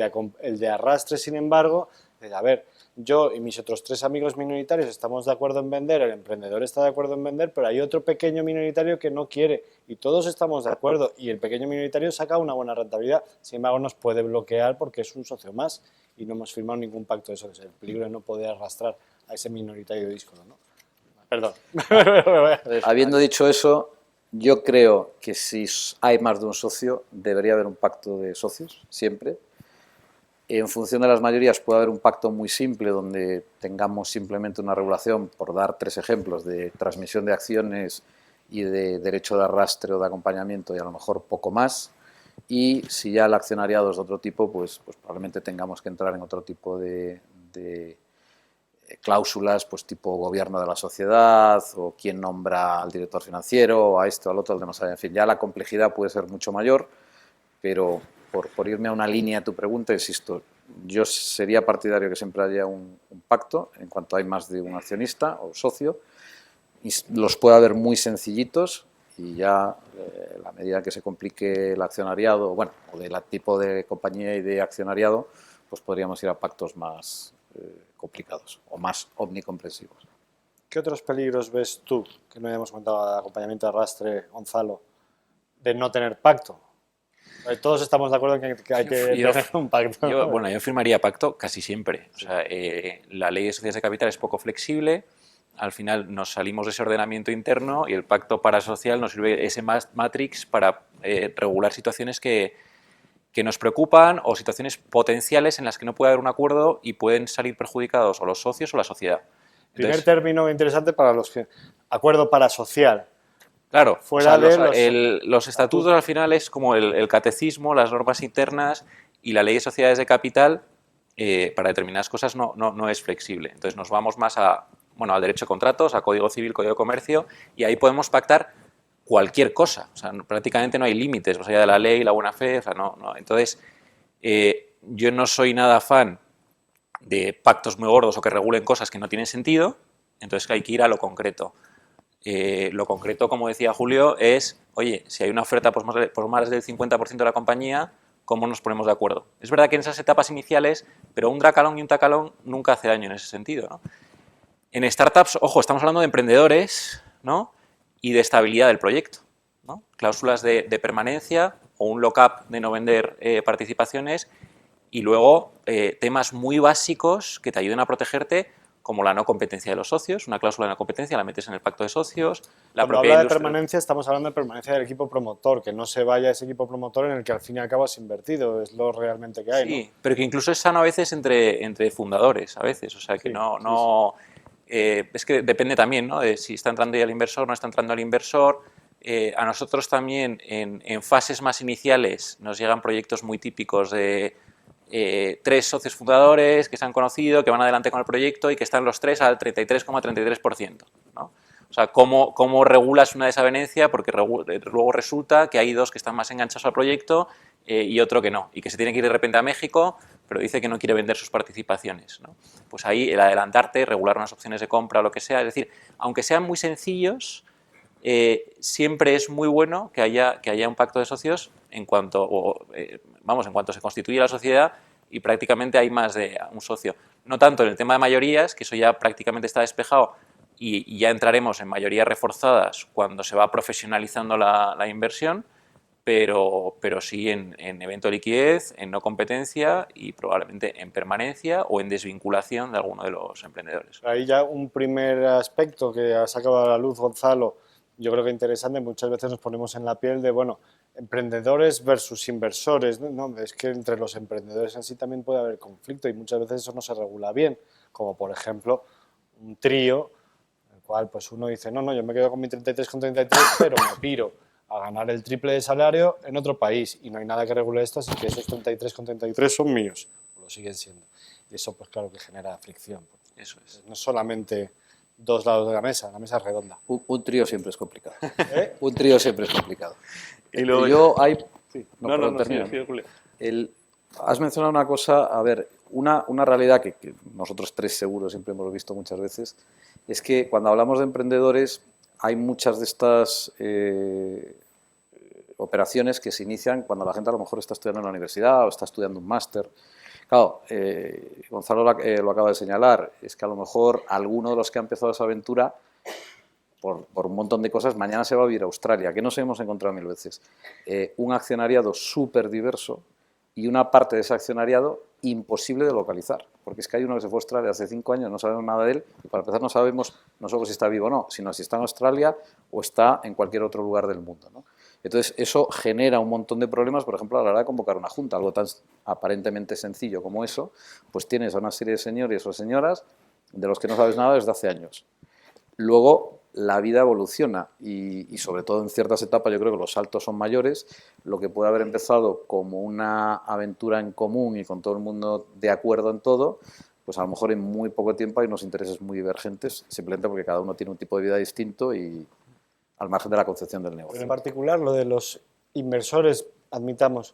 de arrastre, sin embargo, a ver, yo y mis otros 3 amigos minoritarios estamos de acuerdo en vender, el emprendedor está de acuerdo en vender, pero hay otro pequeño minoritario que no quiere y todos estamos de acuerdo y el pequeño minoritario saca una buena rentabilidad, sin embargo nos puede bloquear porque es un socio más y no hemos firmado ningún pacto de socios. El peligro de no poder arrastrar a ese minoritario díscolo, ¿no? Perdón. Habiendo dicho eso, yo creo que si hay más de un socio, debería haber un pacto de socios, siempre. En función de las mayorías puede haber un pacto muy simple donde tengamos simplemente una regulación, por dar 3 ejemplos, de transmisión de acciones y de derecho de arrastre o de acompañamiento y a lo mejor poco más. Y si ya el accionariado es de otro tipo, pues probablemente tengamos que entrar en otro tipo de cláusulas, pues tipo gobierno de la sociedad o quién nombra al director financiero o a esto, al otro, al demás. En fin, ya la complejidad puede ser mucho mayor, pero por irme a una línea a tu pregunta, insisto, yo sería partidario que siempre haya un pacto en cuanto hay más de un accionista o socio, y los puede haber muy sencillitos y ya a la medida que se complique el accionariado, bueno, o del tipo de compañía y de accionariado, pues podríamos ir a pactos más complicados o más omnicomprensivos. ¿Qué otros peligros ves tú, que no hayamos comentado de acompañamiento de arrastre, Gonzalo, de no tener pacto? Todos estamos de acuerdo en que hay que tener un pacto. Yo firmaría pacto casi siempre. O sea, la ley de sociedades de capital es poco flexible, al final nos salimos de ese ordenamiento interno y el pacto parasocial nos sirve ese matrix para regular situaciones que nos preocupan o situaciones potenciales en las que no puede haber un acuerdo y pueden salir perjudicados o los socios o la sociedad. Primer término interesante para los que... Acuerdo parasocial. Claro, fuera los estatutos al final es como el catecismo, las normas internas y la ley de sociedades de capital para determinadas cosas no es flexible. Entonces nos vamos más al derecho de contratos, a código civil, código de comercio y ahí podemos pactar cualquier cosa. O sea, prácticamente no hay límites, o sea, de la ley, la buena fe, o sea, no. Entonces, yo no soy nada fan de pactos muy gordos o que regulen cosas que no tienen sentido, entonces hay que ir a lo concreto. Lo concreto, como decía Julio, es, oye, si hay una oferta por más del 50% de la compañía, ¿cómo nos ponemos de acuerdo? Es verdad que en esas etapas iniciales, pero un dracalón y un tacalón nunca hace daño en ese sentido, ¿no? En startups, ojo, estamos hablando de emprendedores, ¿no? Y de estabilidad del proyecto, ¿no? Cláusulas de permanencia o un lock-up de no vender participaciones y luego temas muy básicos que te ayuden a protegerte, como la no competencia de los socios, una cláusula de no competencia la metes en el pacto de socios. Cuando habla de permanencia, estamos hablando de permanencia del equipo promotor, que no se vaya ese equipo promotor en el que al fin y al cabo has invertido, es lo realmente que hay, sí, ¿no? pero que incluso es sano a veces entre fundadores, a veces, o sea que es que depende también, ¿no? De si está entrando ya el inversor, no está entrando el inversor. A nosotros también en fases más iniciales nos llegan proyectos muy típicos de 3 socios fundadores que se han conocido, que van adelante con el proyecto y que están los 3 al 33,33%, ¿no? O sea, ¿cómo regulas una desavenencia? Porque luego resulta que hay 2 que están más enganchados al proyecto y otro que no, y que se tiene que ir de repente a México, pero dice que no quiere vender sus participaciones, ¿no? Pues ahí el adelantarte, regular unas opciones de compra o lo que sea, es decir, aunque sean muy sencillos, siempre es muy bueno que haya un pacto de socios en cuanto se constituye la sociedad y prácticamente hay más de un socio. No tanto en el tema de mayorías, que eso ya prácticamente está despejado y ya entraremos en mayorías reforzadas cuando se va profesionalizando la inversión, pero sí en evento de liquidez, en no competencia y probablemente en permanencia o en desvinculación de alguno de los emprendedores. Ahí ya un primer aspecto que ha sacado a la luz Gonzalo, yo creo que interesante, muchas veces nos ponemos en la piel de, bueno, emprendedores versus inversores, no, es que entre los emprendedores en sí también puede haber conflicto y muchas veces eso no se regula bien, como por ejemplo un trío, en el cual pues uno dice, no, yo me quedo con mi 33,33, pero me piro a ganar el triple de salario en otro país y no hay nada que regule esto, así que esos 33,33 son míos, lo siguen siendo. Y eso pues claro que genera fricción. Eso es. No solamente dos lados de la mesa es redonda. Un trío siempre es complicado. ¿Eh? Un trío siempre es complicado. Y luego Yo hay... Sí. perdón, termino. Sí, Julio. Has mencionado una cosa, a ver, una realidad que nosotros tres seguro siempre hemos visto muchas veces, es que cuando hablamos de emprendedores hay muchas de estas operaciones que se inician cuando la gente a lo mejor está estudiando en la universidad o está estudiando un máster. Claro, Gonzalo lo acaba de señalar, es que a lo mejor alguno de los que ha empezado esa aventura, por un montón de cosas, mañana se va a vivir a Australia, que nos hemos encontrado mil veces. Un accionariado súper diverso y una parte de ese accionariado imposible de localizar, porque es que hay uno que se fue a Australia hace 5 años, no sabemos nada de él, y para empezar no sabemos no solo si está vivo o no, sino si está en Australia o está en cualquier otro lugar del mundo, ¿no? Entonces, eso genera un montón de problemas, por ejemplo, a la hora de convocar una junta, algo tan aparentemente sencillo como eso, pues tienes a una serie de señores o señoras de los que no sabes nada desde hace años. Luego, la vida evoluciona y sobre todo en ciertas etapas yo creo que los saltos son mayores. Lo que puede haber empezado como una aventura en común y con todo el mundo de acuerdo en todo, pues a lo mejor en muy poco tiempo hay unos intereses muy divergentes, simplemente porque cada uno tiene un tipo de vida distinto y al margen de la concepción del negocio. Pero en particular lo de los inversores, admitamos,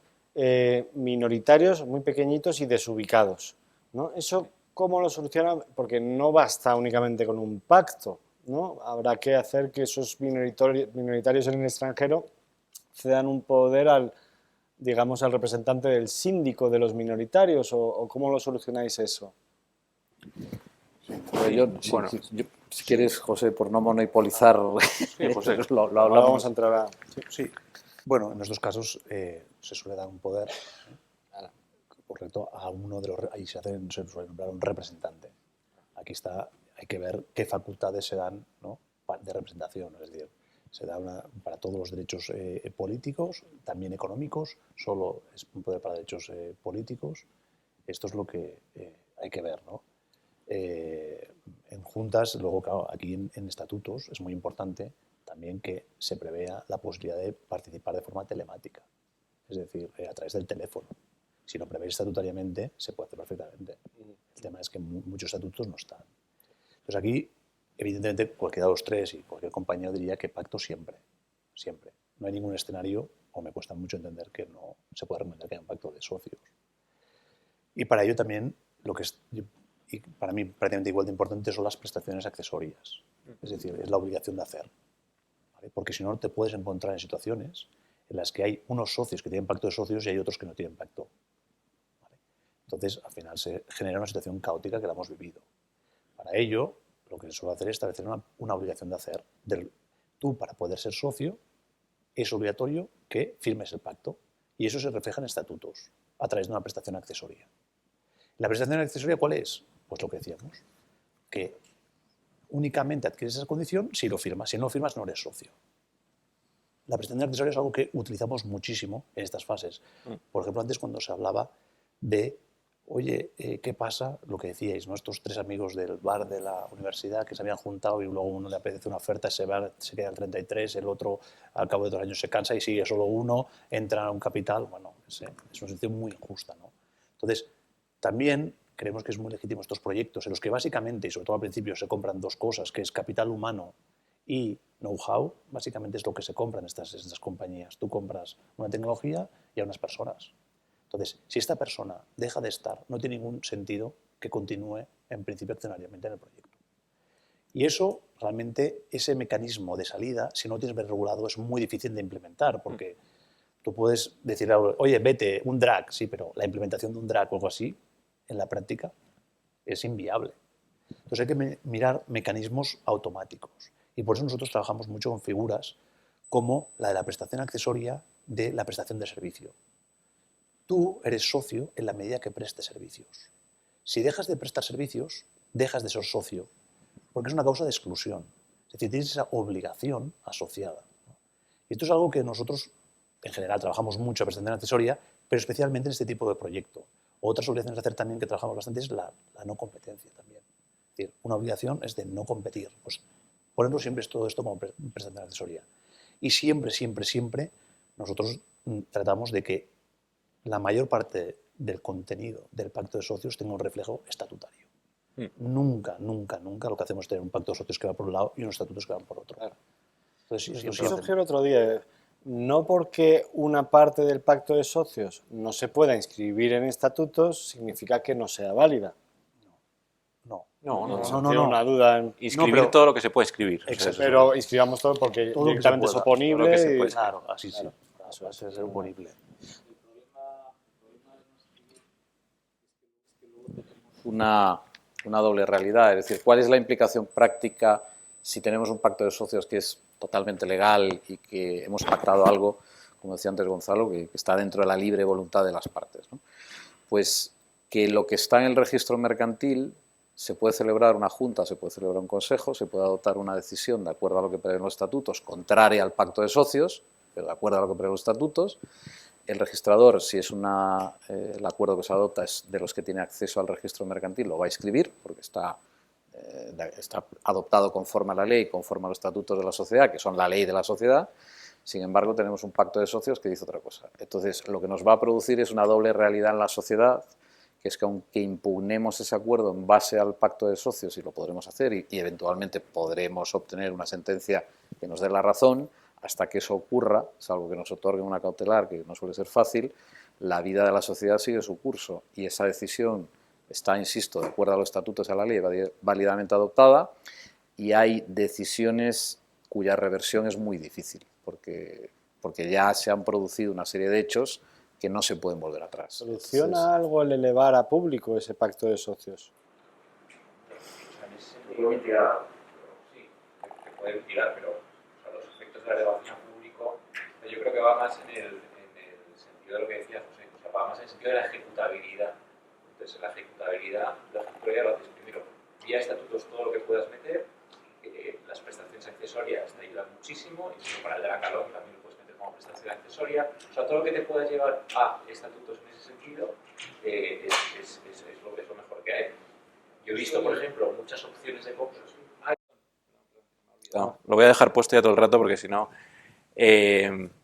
minoritarios, muy pequeñitos y desubicados, ¿no? ¿Eso cómo lo solucionan? Porque no basta únicamente con un pacto, ¿no? Habrá que hacer que esos minoritarios en el extranjero cedan un poder al, digamos, al representante del síndico de los minoritarios, o ¿cómo lo solucionáis eso? Si quieres, José, por no monopolizar, José. lo Ahora hablamos. vamos a entrar a... Sí. Bueno, en estos casos se suele dar un poder, correcto, a uno de los... Ahí se suele nombrar un representante. Aquí está, hay que ver qué facultades se dan, ¿no?, de representación, es decir, se da para todos los derechos políticos, también económicos, solo es un poder para derechos políticos. Esto es lo que hay que ver, ¿no? En juntas, luego, claro, aquí en estatutos es muy importante también que se prevea la posibilidad de participar de forma telemática, es decir, a través del teléfono. Si lo prevéis estatutariamente, se puede hacer perfectamente. El tema es que muchos estatutos no están. Entonces aquí, evidentemente, cualquiera de los tres y cualquier compañero diría que pacto siempre, siempre. No hay ningún escenario, o me cuesta mucho entender que no se puede recomendar que haya un pacto de socios. Y para ello también, lo que es, y para mí prácticamente igual de importante, son las prestaciones accesorias. Es decir, es la obligación de hacer, ¿vale? Porque si no te puedes encontrar en situaciones en las que hay unos socios que tienen pacto de socios y hay otros que no tienen pacto, ¿vale? Entonces, al final se genera una situación caótica que la hemos vivido. Para ello, lo que se suele hacer es establecer una obligación de hacer. Tú, para poder ser socio, es obligatorio que firmes el pacto y eso se refleja en estatutos a través de una prestación accesoria. ¿La prestación accesoria cuál es? Pues lo que decíamos, que únicamente adquieres esa condición si lo firmas. Si no lo firmas, no eres socio. La prestación accesoria es algo que utilizamos muchísimo en estas fases. Por ejemplo, antes cuando se hablaba de, oye, ¿qué pasa? Lo que decíais, ¿no? Estos tres amigos del bar de la universidad que se habían juntado y luego uno le apetece una oferta, se queda al 33, el otro al cabo de 2 años se cansa y sigue solo uno, entra a un capital. Bueno, es una situación muy injusta, ¿no? Entonces, también creemos que es muy legítimo estos proyectos en los que básicamente, y sobre todo al principio, se compran dos cosas, que es capital humano y know-how. Básicamente es lo que se compra en estas compañías. Tú compras una tecnología y a unas personas. Entonces, si esta persona deja de estar, no tiene ningún sentido que continúe, en principio, accionariamente en el proyecto. Y eso, realmente, ese mecanismo de salida, si no lo tienes bien regulado, es muy difícil de implementar, porque tú puedes decir, oye, vete, un drag, sí, pero la implementación de un drag o algo así, en la práctica, es inviable. Entonces hay que mirar mecanismos automáticos. Y por eso nosotros trabajamos mucho con figuras como la de la prestación accesoria de la prestación de servicio. Tú eres socio en la medida que prestes servicios. Si dejas de prestar servicios, dejas de ser socio, porque es una causa de exclusión. Es decir, tienes esa obligación asociada. Y esto es algo que nosotros, en general, trabajamos mucho en prestación accesoria, pero especialmente en este tipo de proyecto. Otras obligaciones de hacer también que trabajamos bastante es la no competencia también. Es decir, una obligación es de no competir. Pues, por ejemplo, siempre es todo esto como prestación accesoria. Y siempre, siempre, siempre nosotros tratamos de que la mayor parte del contenido del pacto de socios tenga un reflejo estatutario. Nunca, nunca, nunca lo que hacemos es tener un pacto de socios que va por un lado y unos estatutos que van por otro. Claro. Entonces, Eso surgió el otro día. No porque una parte del pacto de socios no se pueda inscribir en estatutos, significa que no sea válida. No. No. Tiene una duda en Inscribir todo lo que se puede escribir. Exacto. pero inscribamos todo porque Todo lo que directamente se es pueda, oponible. todo lo que se y- puede. Claro, así Claro, sí. eso Eso es ser oponible. una doble realidad. Es decir, ¿cuál es la implicación práctica si tenemos un pacto de socios que es totalmente legal y que hemos pactado algo, como decía antes Gonzalo, que está dentro de la libre voluntad de las partes, ¿no? Pues que lo que está en el registro mercantil se puede celebrar una junta, se puede celebrar un consejo, se puede adoptar una decisión de acuerdo a lo que prevén los estatutos, contraria al pacto de socios, pero de acuerdo a lo que prevén los estatutos. El registrador, si es el acuerdo que se adopta es de los que tiene acceso al registro mercantil, lo va a inscribir porque está adoptado conforme a la ley, conforme a los estatutos de la sociedad, que son la ley de la sociedad. Sin embargo, tenemos un pacto de socios que dice otra cosa. Entonces, lo que nos va a producir es una doble realidad en la sociedad, que es que aunque impugnemos ese acuerdo en base al pacto de socios, y lo podremos hacer, y eventualmente podremos obtener una sentencia que nos dé la razón, hasta que eso ocurra, salvo que nos otorguen una cautelar, que no suele ser fácil, la vida de la sociedad sigue su curso y esa decisión está, insisto, de acuerdo a los estatutos y a la ley, válidamente adoptada, y hay decisiones cuya reversión es muy difícil, porque ya se han producido una serie de hechos que no se pueden volver atrás. ¿Soluciona algo el elevar a público ese pacto de socios? Puede mitigar, sí, te puede mitigar, pero los efectos de la elevación a público, yo creo que va más en el sentido de lo que decía José, o sea, va más en el sentido de la ejecutabilidad. Entonces, la ejecutabilidad lo haces primero vía estatutos todo lo que puedas meter, las prestaciones accesorias te ayudan muchísimo, y para el de la Calón también lo puedes meter como prestación accesoria. O sea, todo lo que te puedas llevar a estatutos en ese sentido es lo mejor que hay. Yo he visto, por ejemplo, muchas opciones de compra. No, lo voy a dejar puesto ya todo el rato porque si no...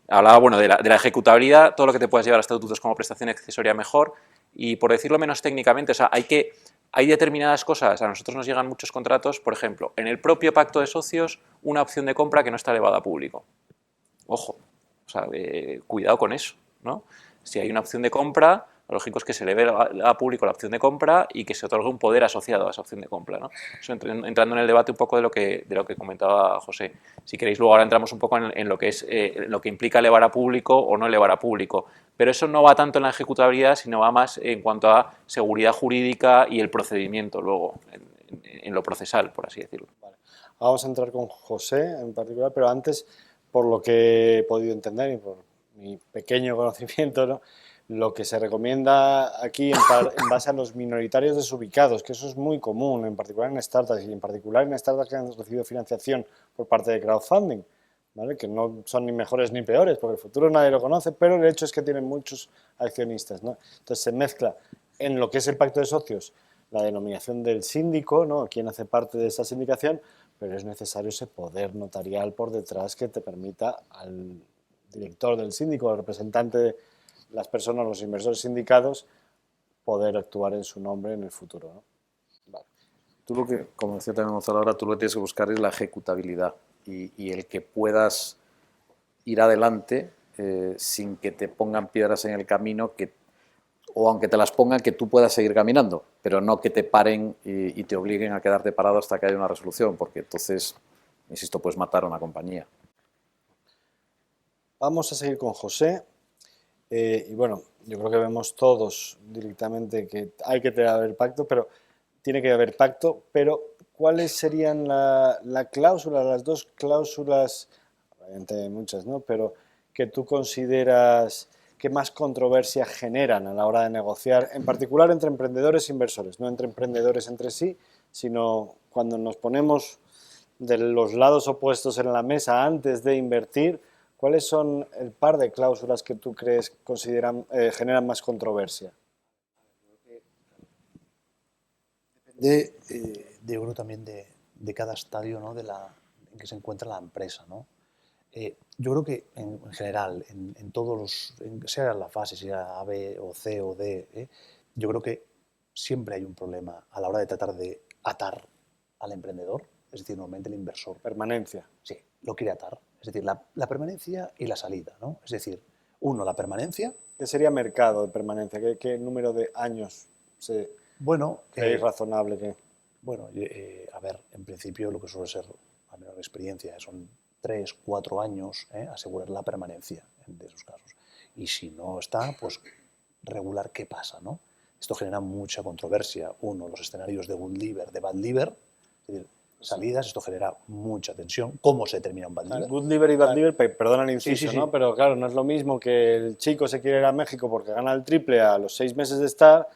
hablaba bueno, de la ejecutabilidad, todo lo que te puedas llevar a estatutos como prestación accesoria mejor, y por decirlo menos técnicamente, o sea, hay determinadas cosas, a nosotros nos llegan muchos contratos, por ejemplo, en el propio pacto de socios, una opción de compra que no está elevada a público. Ojo, o sea, cuidado con eso, ¿no? Si hay una opción de compra, lo lógico es que se eleve a público la opción de compra y que se otorgue un poder asociado a esa opción de compra, ¿no? Eso entrando en el debate un poco de lo que comentaba José. Si queréis, luego ahora entramos un poco en lo que es lo que implica elevar a público o no elevar a público. Pero eso no va tanto en la ejecutabilidad, sino va más en cuanto a seguridad jurídica y el procedimiento luego, en lo procesal, por así decirlo. Vale. Vamos a entrar con José en particular, pero antes, por lo que he podido entender y por mi pequeño conocimiento, ¿no?, lo que se recomienda aquí en base a los minoritarios desubicados, que eso es muy común, en particular en startups y en particular en startups que han recibido financiación por parte de crowdfunding, ¿vale?, que no son ni mejores ni peores, porque el futuro nadie lo conoce, pero el hecho es que tienen muchos accionistas, ¿no? Entonces se mezcla en lo que es el pacto de socios la denominación del síndico, ¿no?, quien hace parte de esa sindicación, pero es necesario ese poder notarial por detrás que te permita al director del síndico, al representante de las personas, los inversores sindicados, poder actuar en su nombre en el futuro, ¿no? Vale. Tú lo que, como decía también Gonzalo ahora, tú lo que tienes que buscar es la ejecutabilidad y el que puedas ir adelante sin que te pongan piedras en el camino, o aunque te las pongan, que tú puedas seguir caminando, pero no que te paren y te obliguen a quedarte parado hasta que haya una resolución, porque entonces, insisto, puedes matar a una compañía. Vamos a seguir con José. Y bueno, yo creo que vemos todos directamente que hay que haber pacto, pero tiene que haber pacto, pero ¿cuáles serían la cláusula, las dos cláusulas, obviamente muchas, ¿no? Pero que tú consideras que más controversia generan a la hora de negociar, en particular entre emprendedores e inversores, no entre emprendedores entre sí, sino cuando nos ponemos de los lados opuestos en la mesa antes de invertir, ¿cuáles son el par de cláusulas que tú crees generan más controversia? Yo creo también de cada estadio, ¿no? En que se encuentra la empresa, ¿no? Yo creo que en general, en todos los, sea la fase, sea A, B o C o D, yo creo que siempre hay un problema a la hora de tratar de atar al emprendedor, es decir, normalmente el inversor. Permanencia. Sí, lo quiere atar. Es decir, la permanencia y la salida, ¿no? Es decir, uno, la permanencia. ¿Qué sería mercado de permanencia? ¿Qué número de años es razonable que...? Bueno, a ver, en principio lo que suele ser, a menor experiencia, son 3, 4 años, asegurar la permanencia de esos casos. Y si no está, pues regular qué pasa, ¿no? Esto genera mucha controversia. Uno, los escenarios de good liver, de bad liver, es decir, salidas, esto genera mucha tensión. ¿Cómo se determina un bad liver? Good liver y bad liver, perdona el inciso, sí. ¿no? Pero claro, no es lo mismo que el chico se quiere ir a México porque gana el triple a los 6 meses de estar,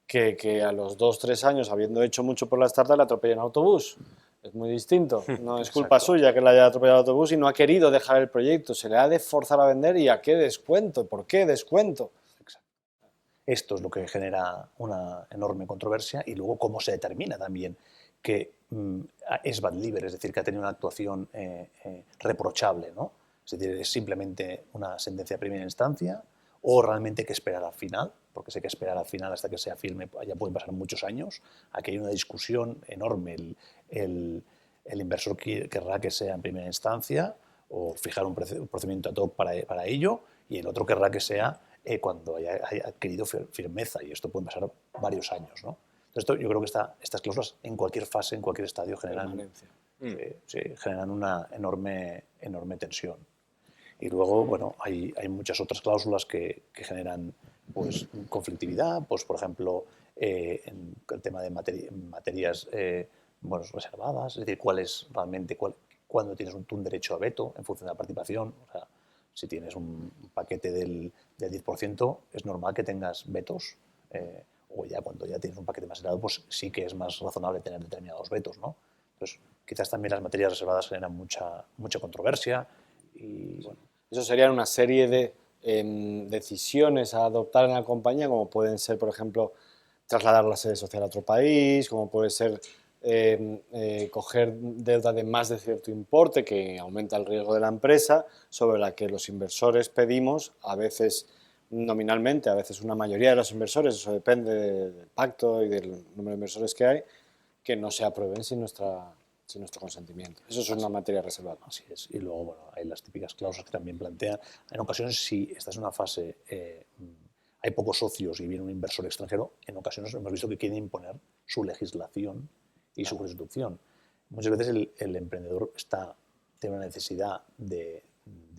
que a los 2, 3 años, habiendo hecho mucho por la startup, le atropellan en autobús. Es muy distinto. No es culpa suya que le haya atropellado el autobús y no ha querido dejar el proyecto. Se le ha de forzar a vender y ¿a qué descuento? ¿Por qué descuento? Exacto. Esto es lo que genera una enorme controversia y luego cómo se determina también que es bad liver, es decir, que ha tenido una actuación reprochable, ¿no? Es decir, es simplemente una sentencia de primera instancia o realmente hay que esperar al final, porque si hay que esperar al final hasta que sea firme, ya pueden pasar muchos años. Aquí hay una discusión enorme. El inversor querrá que sea en primera instancia o fijar un procedimiento ad hoc para ello, y el otro querrá que sea cuando haya adquirido firmeza, y esto puede pasar varios años, ¿no? Entonces, yo creo que estas cláusulas en cualquier fase, en cualquier estadio, generan una enorme tensión. Y luego, bueno, hay muchas otras cláusulas que generan pues, conflictividad, pues, por ejemplo, en el tema de materias reservadas, es decir, cuándo tienes un derecho a veto en función de la participación. O sea, si tienes un paquete del 10%, es normal que tengas vetos, o ya cuando ya tienes un paquete más elevado, pues sí que es más razonable tener determinados vetos, ¿no? Entonces, quizás también las materias reservadas generan mucha controversia y, bueno. Eso serían una serie de decisiones a adoptar en la compañía, como pueden ser, por ejemplo, trasladar la sede social a otro país, como puede ser coger deuda de más de cierto importe que aumenta el riesgo de la empresa, sobre la que los inversores pedimos, a veces nominalmente, a veces una mayoría de los inversores, eso depende del pacto y del número de inversores que hay, que no se aprueben sin nuestro consentimiento. Eso es una materia reservada. Así es. Y luego, bueno, hay las típicas cláusulas que también plantean. En ocasiones, si estás en una fase, hay pocos socios y viene un inversor extranjero, en ocasiones hemos visto que quieren imponer su legislación y su jurisdicción. Muchas veces el emprendedor tiene una necesidad de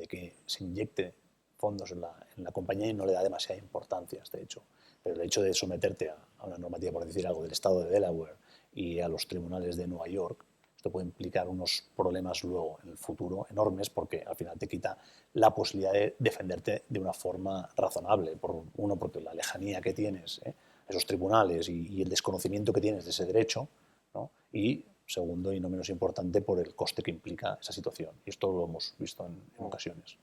que se inyecte fondos en la compañía y no le da demasiada importancia a este hecho. Pero el hecho de someterte a una normativa, por decir algo, del estado de Delaware y a los tribunales de Nueva York, esto puede implicar unos problemas luego en el futuro enormes, porque al final te quita la posibilidad de defenderte de una forma razonable. Porque la lejanía que tienes, esos tribunales y el desconocimiento que tienes de ese derecho, ¿no? Y segundo, y no menos importante, por el coste que implica esa situación. Y esto lo hemos visto en ocasiones.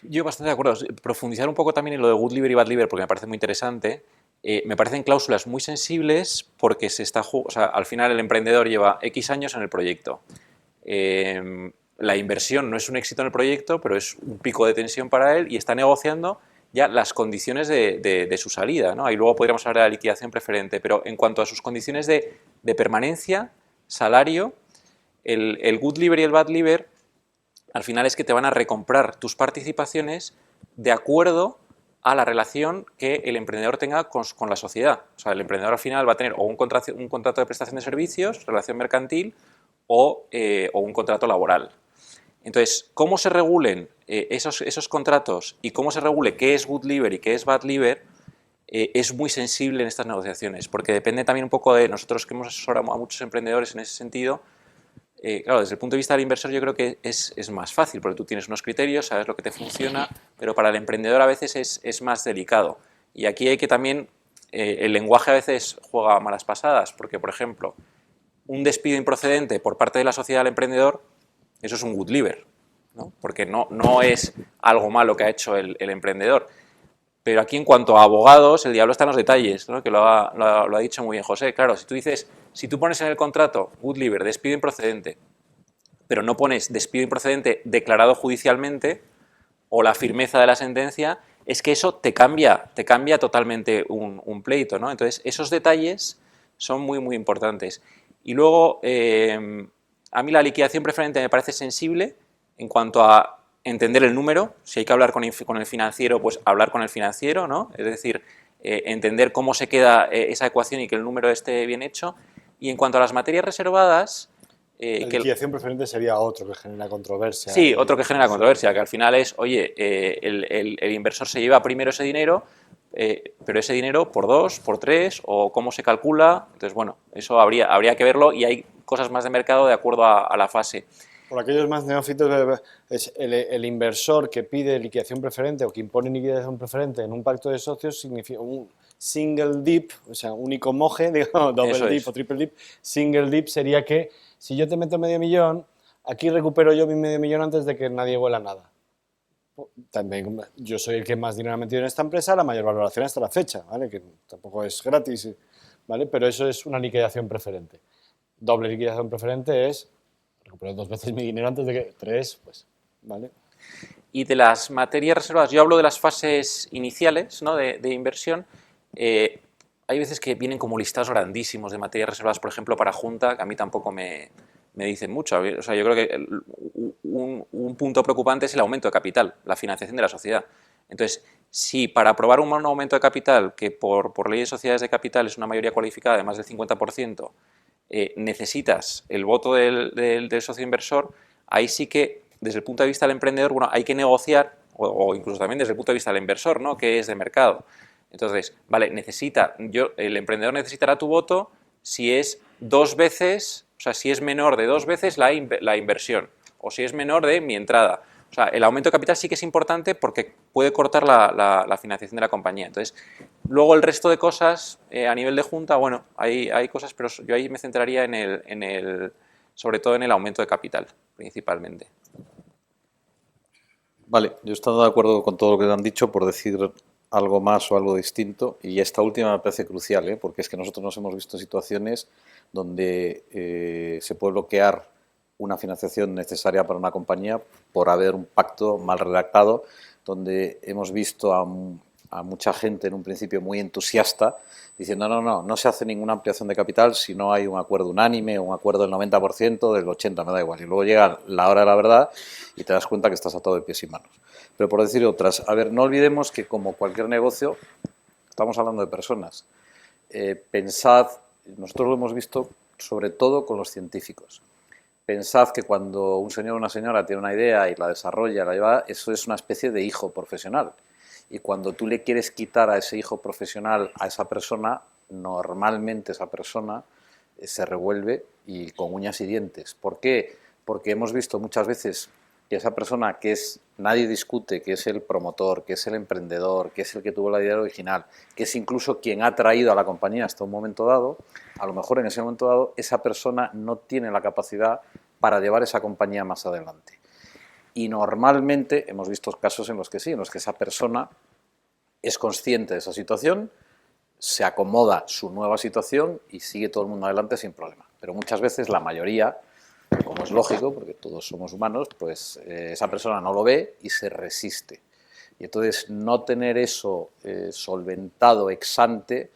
Yo bastante de acuerdo. Profundizar un poco también en lo de good liver y bad liver, porque me parece muy interesante. Me parecen cláusulas muy sensibles porque al final el emprendedor lleva X años en el proyecto. La inversión no es un éxito en el proyecto, pero es un pico de tensión para él y está negociando ya las condiciones de su salida, ¿no? Ahí luego podríamos hablar de la liquidación preferente, pero en cuanto a sus condiciones de permanencia, salario, el good liver y el bad liver al final es que te van a recomprar tus participaciones de acuerdo a la relación que el emprendedor tenga con la sociedad. O sea, el emprendedor al final va a tener o un contrato de prestación de servicios, relación mercantil, o un contrato laboral. Entonces, cómo se regulen esos contratos y cómo se regule qué es good liver y qué es bad liver, es muy sensible en estas negociaciones, porque depende también un poco de nosotros que hemos asesorado a muchos emprendedores en ese sentido. Claro, desde el punto de vista del inversor yo creo que es más fácil, porque tú tienes unos criterios, sabes lo que te funciona, pero para el emprendedor a veces es más delicado. Y aquí hay que también, el lenguaje a veces juega malas pasadas, porque por ejemplo, un despido improcedente por parte de la sociedad al emprendedor, eso es un good liver, ¿no? Porque no es algo malo que ha hecho el emprendedor. Pero aquí en cuanto a abogados, el diablo está en los detalles, ¿no? Que lo ha dicho muy bien José. Claro, si tú pones en el contrato good liver, despido improcedente, pero no pones despido improcedente declarado judicialmente o la firmeza de la sentencia, es que eso te cambia totalmente un pleito, ¿no? Entonces, esos detalles son muy, muy importantes. Y luego, a mí la liquidación preferente me parece sensible en cuanto a entender el número. Si hay que hablar con el financiero, pues hablar con el financiero, ¿no? Es decir, entender cómo se queda esa ecuación y que el número esté bien hecho. Y en cuanto a las materias reservadas... la liquidación preferente sería otro que genera controversia. Sí, otro que genera controversia, que al final es, oye, el inversor se lleva primero ese dinero, pero ese dinero por 2, por 3, o cómo se calcula. Entonces, bueno, eso habría que verlo, y hay cosas más de mercado de acuerdo a la fase. Por aquellos más neófitos, es el inversor que pide liquidación preferente o que impone liquidación preferente en un pacto de socios significa un single dip, o sea, único moje, digamos, double dip o triple dip. Single dip sería que si yo te meto medio millón, aquí recupero yo mi medio millón antes de que nadie vuela nada. También yo soy el que más dinero ha metido en esta empresa, la mayor valoración hasta la fecha, ¿vale? Que tampoco es gratis, ¿vale? Pero eso es una liquidación preferente. Doble liquidación preferente es recupero 2 veces mi dinero antes de que... 3, pues, ¿vale? Y de las materias reservadas, yo hablo de las fases iniciales, ¿no? de inversión. Hay veces que vienen como listados grandísimos de materias reservadas, por ejemplo, para Junta, que a mí tampoco me dicen mucho. O sea, yo creo que un punto preocupante es el aumento de capital, la financiación de la sociedad. Entonces, si para aprobar un aumento de capital, que por ley de sociedades de capital es una mayoría cualificada de más del 50%, necesitas el voto del socio inversor, ahí sí que, desde el punto de vista del emprendedor, bueno, hay que negociar, o incluso también desde el punto de vista del inversor, ¿no? Que es de mercado. Entonces, vale, el emprendedor necesitará tu voto si es 2 veces, o sea, si es menor de 2 veces la inversión, o si es menor de mi entrada. O sea, el aumento de capital sí que es importante porque puede cortar la financiación de la compañía. Entonces, luego el resto de cosas, a nivel de junta, bueno, hay cosas, pero yo ahí me centraría sobre todo en el aumento de capital, principalmente. Vale, yo he estado de acuerdo con todo lo que han dicho, por decir algo más o algo distinto, y esta última me parece crucial, porque es que nosotros nos hemos visto en situaciones donde se puede bloquear una financiación necesaria para una compañía por haber un pacto mal redactado, donde hemos visto a mucha gente en un principio muy entusiasta diciendo no se hace ninguna ampliación de capital si no hay un acuerdo unánime, un acuerdo del 90%, del 80%, me da igual. Y luego llega la hora de la verdad y te das cuenta que estás atado de pies y manos. Pero por decir otras, a ver, no olvidemos que como cualquier negocio, estamos hablando de personas. Pensad, nosotros lo hemos visto sobre todo con los científicos. Pensad que cuando un señor o una señora tiene una idea y la desarrolla, la lleva, eso es una especie de hijo profesional. Y cuando tú le quieres quitar a ese hijo profesional a esa persona, normalmente esa persona se revuelve y con uñas y dientes. ¿Por qué? Porque hemos visto muchas veces que esa persona nadie discute, que es el promotor, que es el emprendedor, que es el que tuvo la idea original, que es incluso quien ha traído a la compañía hasta un momento dado, a lo mejor en ese momento dado esa persona no tiene la capacidad para llevar esa compañía más adelante. Y normalmente hemos visto casos en los que sí, en los que esa persona es consciente de esa situación, se acomoda su nueva situación y sigue todo el mundo adelante sin problema. Pero muchas veces la mayoría, como es lógico, porque todos somos humanos, pues esa persona no lo ve y se resiste. Y entonces no tener eso solventado ex ante,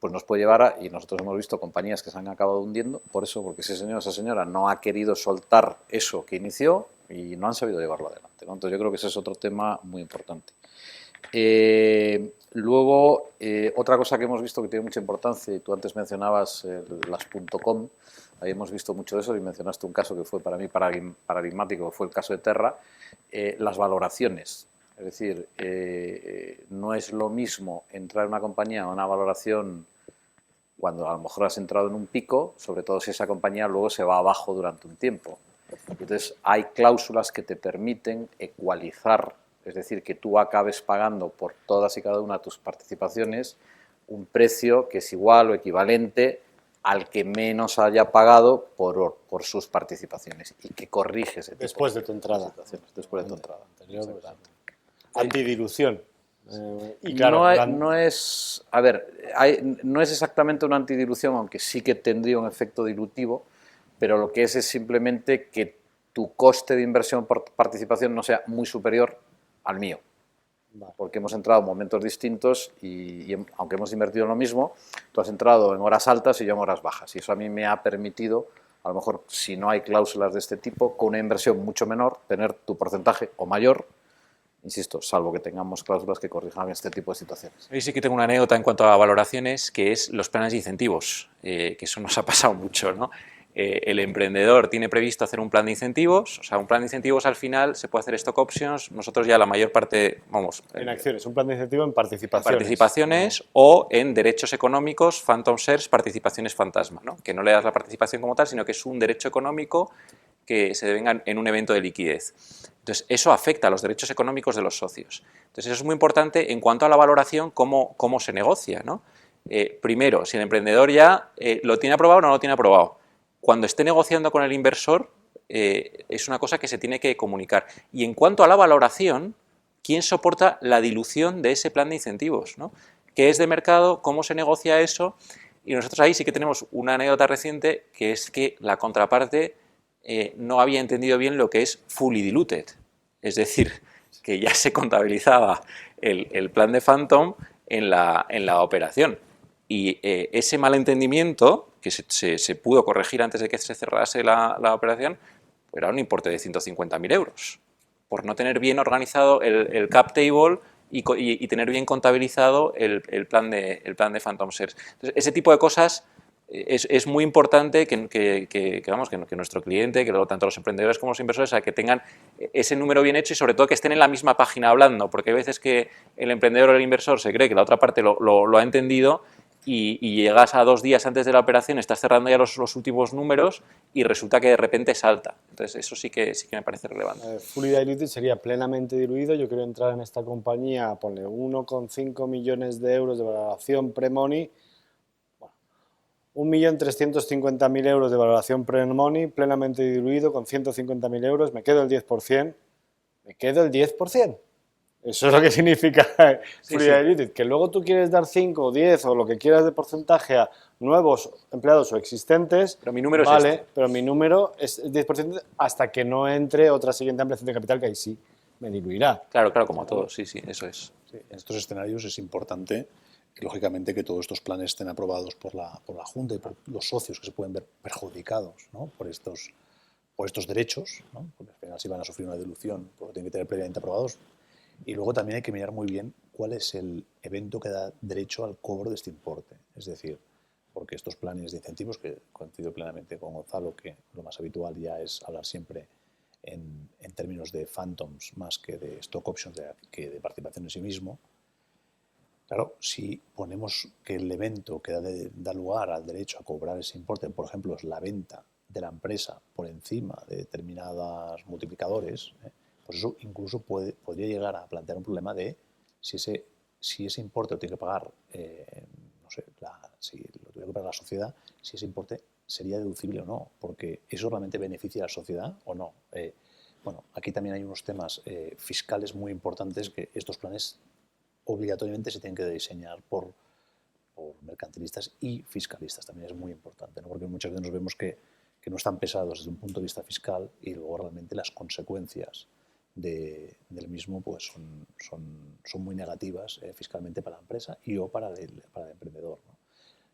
pues nos puede llevar y nosotros hemos visto compañías que se han acabado hundiendo por eso, porque ese señor o esa señora no ha querido soltar eso que inició y no han sabido llevarlo adelante, ¿no? Entonces yo creo que ese es otro tema muy importante. Luego, otra cosa que hemos visto que tiene mucha importancia, y tú antes mencionabas las .com, ahí hemos visto mucho de eso y mencionaste un caso que fue para mí paradigmático, fue el caso de Terra, las valoraciones. Es decir, no es lo mismo entrar en una compañía a una valoración cuando a lo mejor has entrado en un pico, sobre todo si esa compañía luego se va abajo durante un tiempo. Entonces, hay cláusulas que te permiten ecualizar, es decir, que tú acabes pagando por todas y cada una de tus participaciones un precio que es igual o equivalente al que menos haya pagado por sus participaciones y que corrige ese tipo Después de tu entrada. Después de tu entrada. Antidilución. Y Claro, claro, no es, a ver, no es exactamente una antidilución, aunque sí que tendría un efecto dilutivo, pero lo que es simplemente que tu coste de inversión por participación no sea muy superior al mío. Porque hemos entrado en momentos distintos y aunque hemos invertido en lo mismo, tú has entrado en horas altas y yo en horas bajas. Y eso a mí me ha permitido, a lo mejor si no hay cláusulas de este tipo, con una inversión mucho menor, tener tu porcentaje o mayor, insisto, salvo que tengamos cláusulas que corrijan este tipo de situaciones. Yo sí que tengo una anécdota en cuanto a valoraciones, que es los planes de incentivos, que eso nos ha pasado mucho, ¿no? El emprendedor tiene previsto hacer un plan de incentivos, o sea, un plan de incentivos al final se puede hacer stock options, nosotros ya la mayor parte, vamos... En acciones, un plan de incentivo en participaciones o en derechos económicos, phantom shares, participaciones fantasma, ¿no? Que no le das la participación como tal, sino que es un derecho económico que se devenga en un evento de liquidez. Entonces, eso afecta a los derechos económicos de los socios. Entonces, eso es muy importante en cuanto a la valoración, cómo se negocia, ¿no? Primero, si el emprendedor ya lo tiene aprobado o no lo tiene aprobado. Cuando esté negociando con el inversor, es una cosa que se tiene que comunicar. Y en cuanto a la valoración, ¿quién soporta la dilución de ese plan de incentivos, ¿no? ¿Qué es de mercado? ¿Cómo se negocia eso? Y nosotros ahí sí que tenemos una anécdota reciente, que es que la contraparte no había entendido bien lo que es fully diluted. Es decir, que ya se contabilizaba el plan de Phantom en la operación. Y ese malentendimiento, que se pudo corregir antes de que se cerrase la operación, era un importe de 150.000 euros, por no tener bien organizado el cap table y tener bien contabilizado el plan de Phantom Shares. Entonces, ese tipo de cosas es muy importante que nuestro cliente, que tanto los emprendedores como los inversores, que tengan ese número bien hecho y sobre todo que estén en la misma página hablando, porque hay veces que el emprendedor o el inversor se cree que la otra parte lo ha entendido y llegas a 2 días antes de la operación, estás cerrando ya los últimos números y resulta que de repente salta. Entonces, eso sí que me parece relevante. Fully diluted sería plenamente diluido. Yo quiero entrar en esta compañía, ponle 1,5 millones de euros de valoración pre-money, 1.350.000 euros de valoración pre-money, plenamente diluido, con 150.000 euros, me quedo el 10%. Me quedo el 10%. Eso es lo que significa fully diluted. Que luego tú quieres dar 5 o 10 o lo que quieras de porcentaje a nuevos empleados o existentes, pero mi número vale, es este. Pero mi número es 10% hasta que no entre otra siguiente ampliación de capital, que ahí sí me diluirá. Claro, como a todos, sí, eso es. Sí, en estos escenarios es importante, lógicamente, que todos estos planes estén aprobados por la Junta y por los socios que se pueden ver perjudicados, ¿no? por estos derechos, ¿no? Porque al final si van a sufrir una dilución, pues lo tienen que tener previamente aprobados. Y luego también hay que mirar muy bien cuál es el evento que da derecho al cobro de este importe. Es decir, porque estos planes de incentivos, que coincido plenamente con Gonzalo, que lo más habitual ya es hablar siempre en términos de phantoms más que de stock options, que de participación en sí mismo. Claro, si ponemos que el evento que da lugar al derecho a cobrar ese importe, por ejemplo, es la venta de la empresa por encima de determinados multiplicadores, pues eso incluso podría llegar a plantear un problema de si ese importe lo tiene que pagar, no sé, si lo tiene que pagar la sociedad, si ese importe sería deducible o no, porque eso realmente beneficia a la sociedad o no. Bueno, aquí también hay unos temas fiscales muy importantes que estos planes obligatoriamente se tienen que diseñar por mercantilistas y fiscalistas. También es muy importante, ¿no? Porque muchas veces nos vemos que no están pesados desde un punto de vista fiscal y luego realmente las consecuencias del mismo pues son muy negativas fiscalmente para la empresa y o para el emprendedor, ¿no?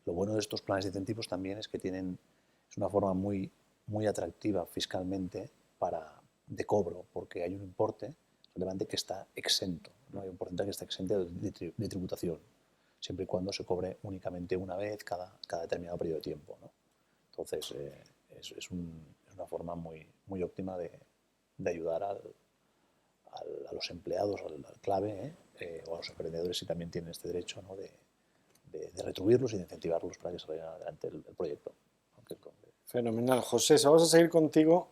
Lo bueno de estos planes de incentivos también es que es una forma muy, muy atractiva fiscalmente de cobro, porque hay un importe relevante que está exento, ¿no? Hay un porcentaje que está exento de tributación, siempre y cuando se cobre únicamente una vez cada determinado periodo de tiempo, ¿no? Entonces, es una forma muy, muy óptima de ayudar al los empleados, al clave, o a los emprendedores si también tienen este derecho, ¿no?, de retribuirlos y de incentivarlos para que se vaya adelante el proyecto. Fenomenal. José, vamos a seguir contigo.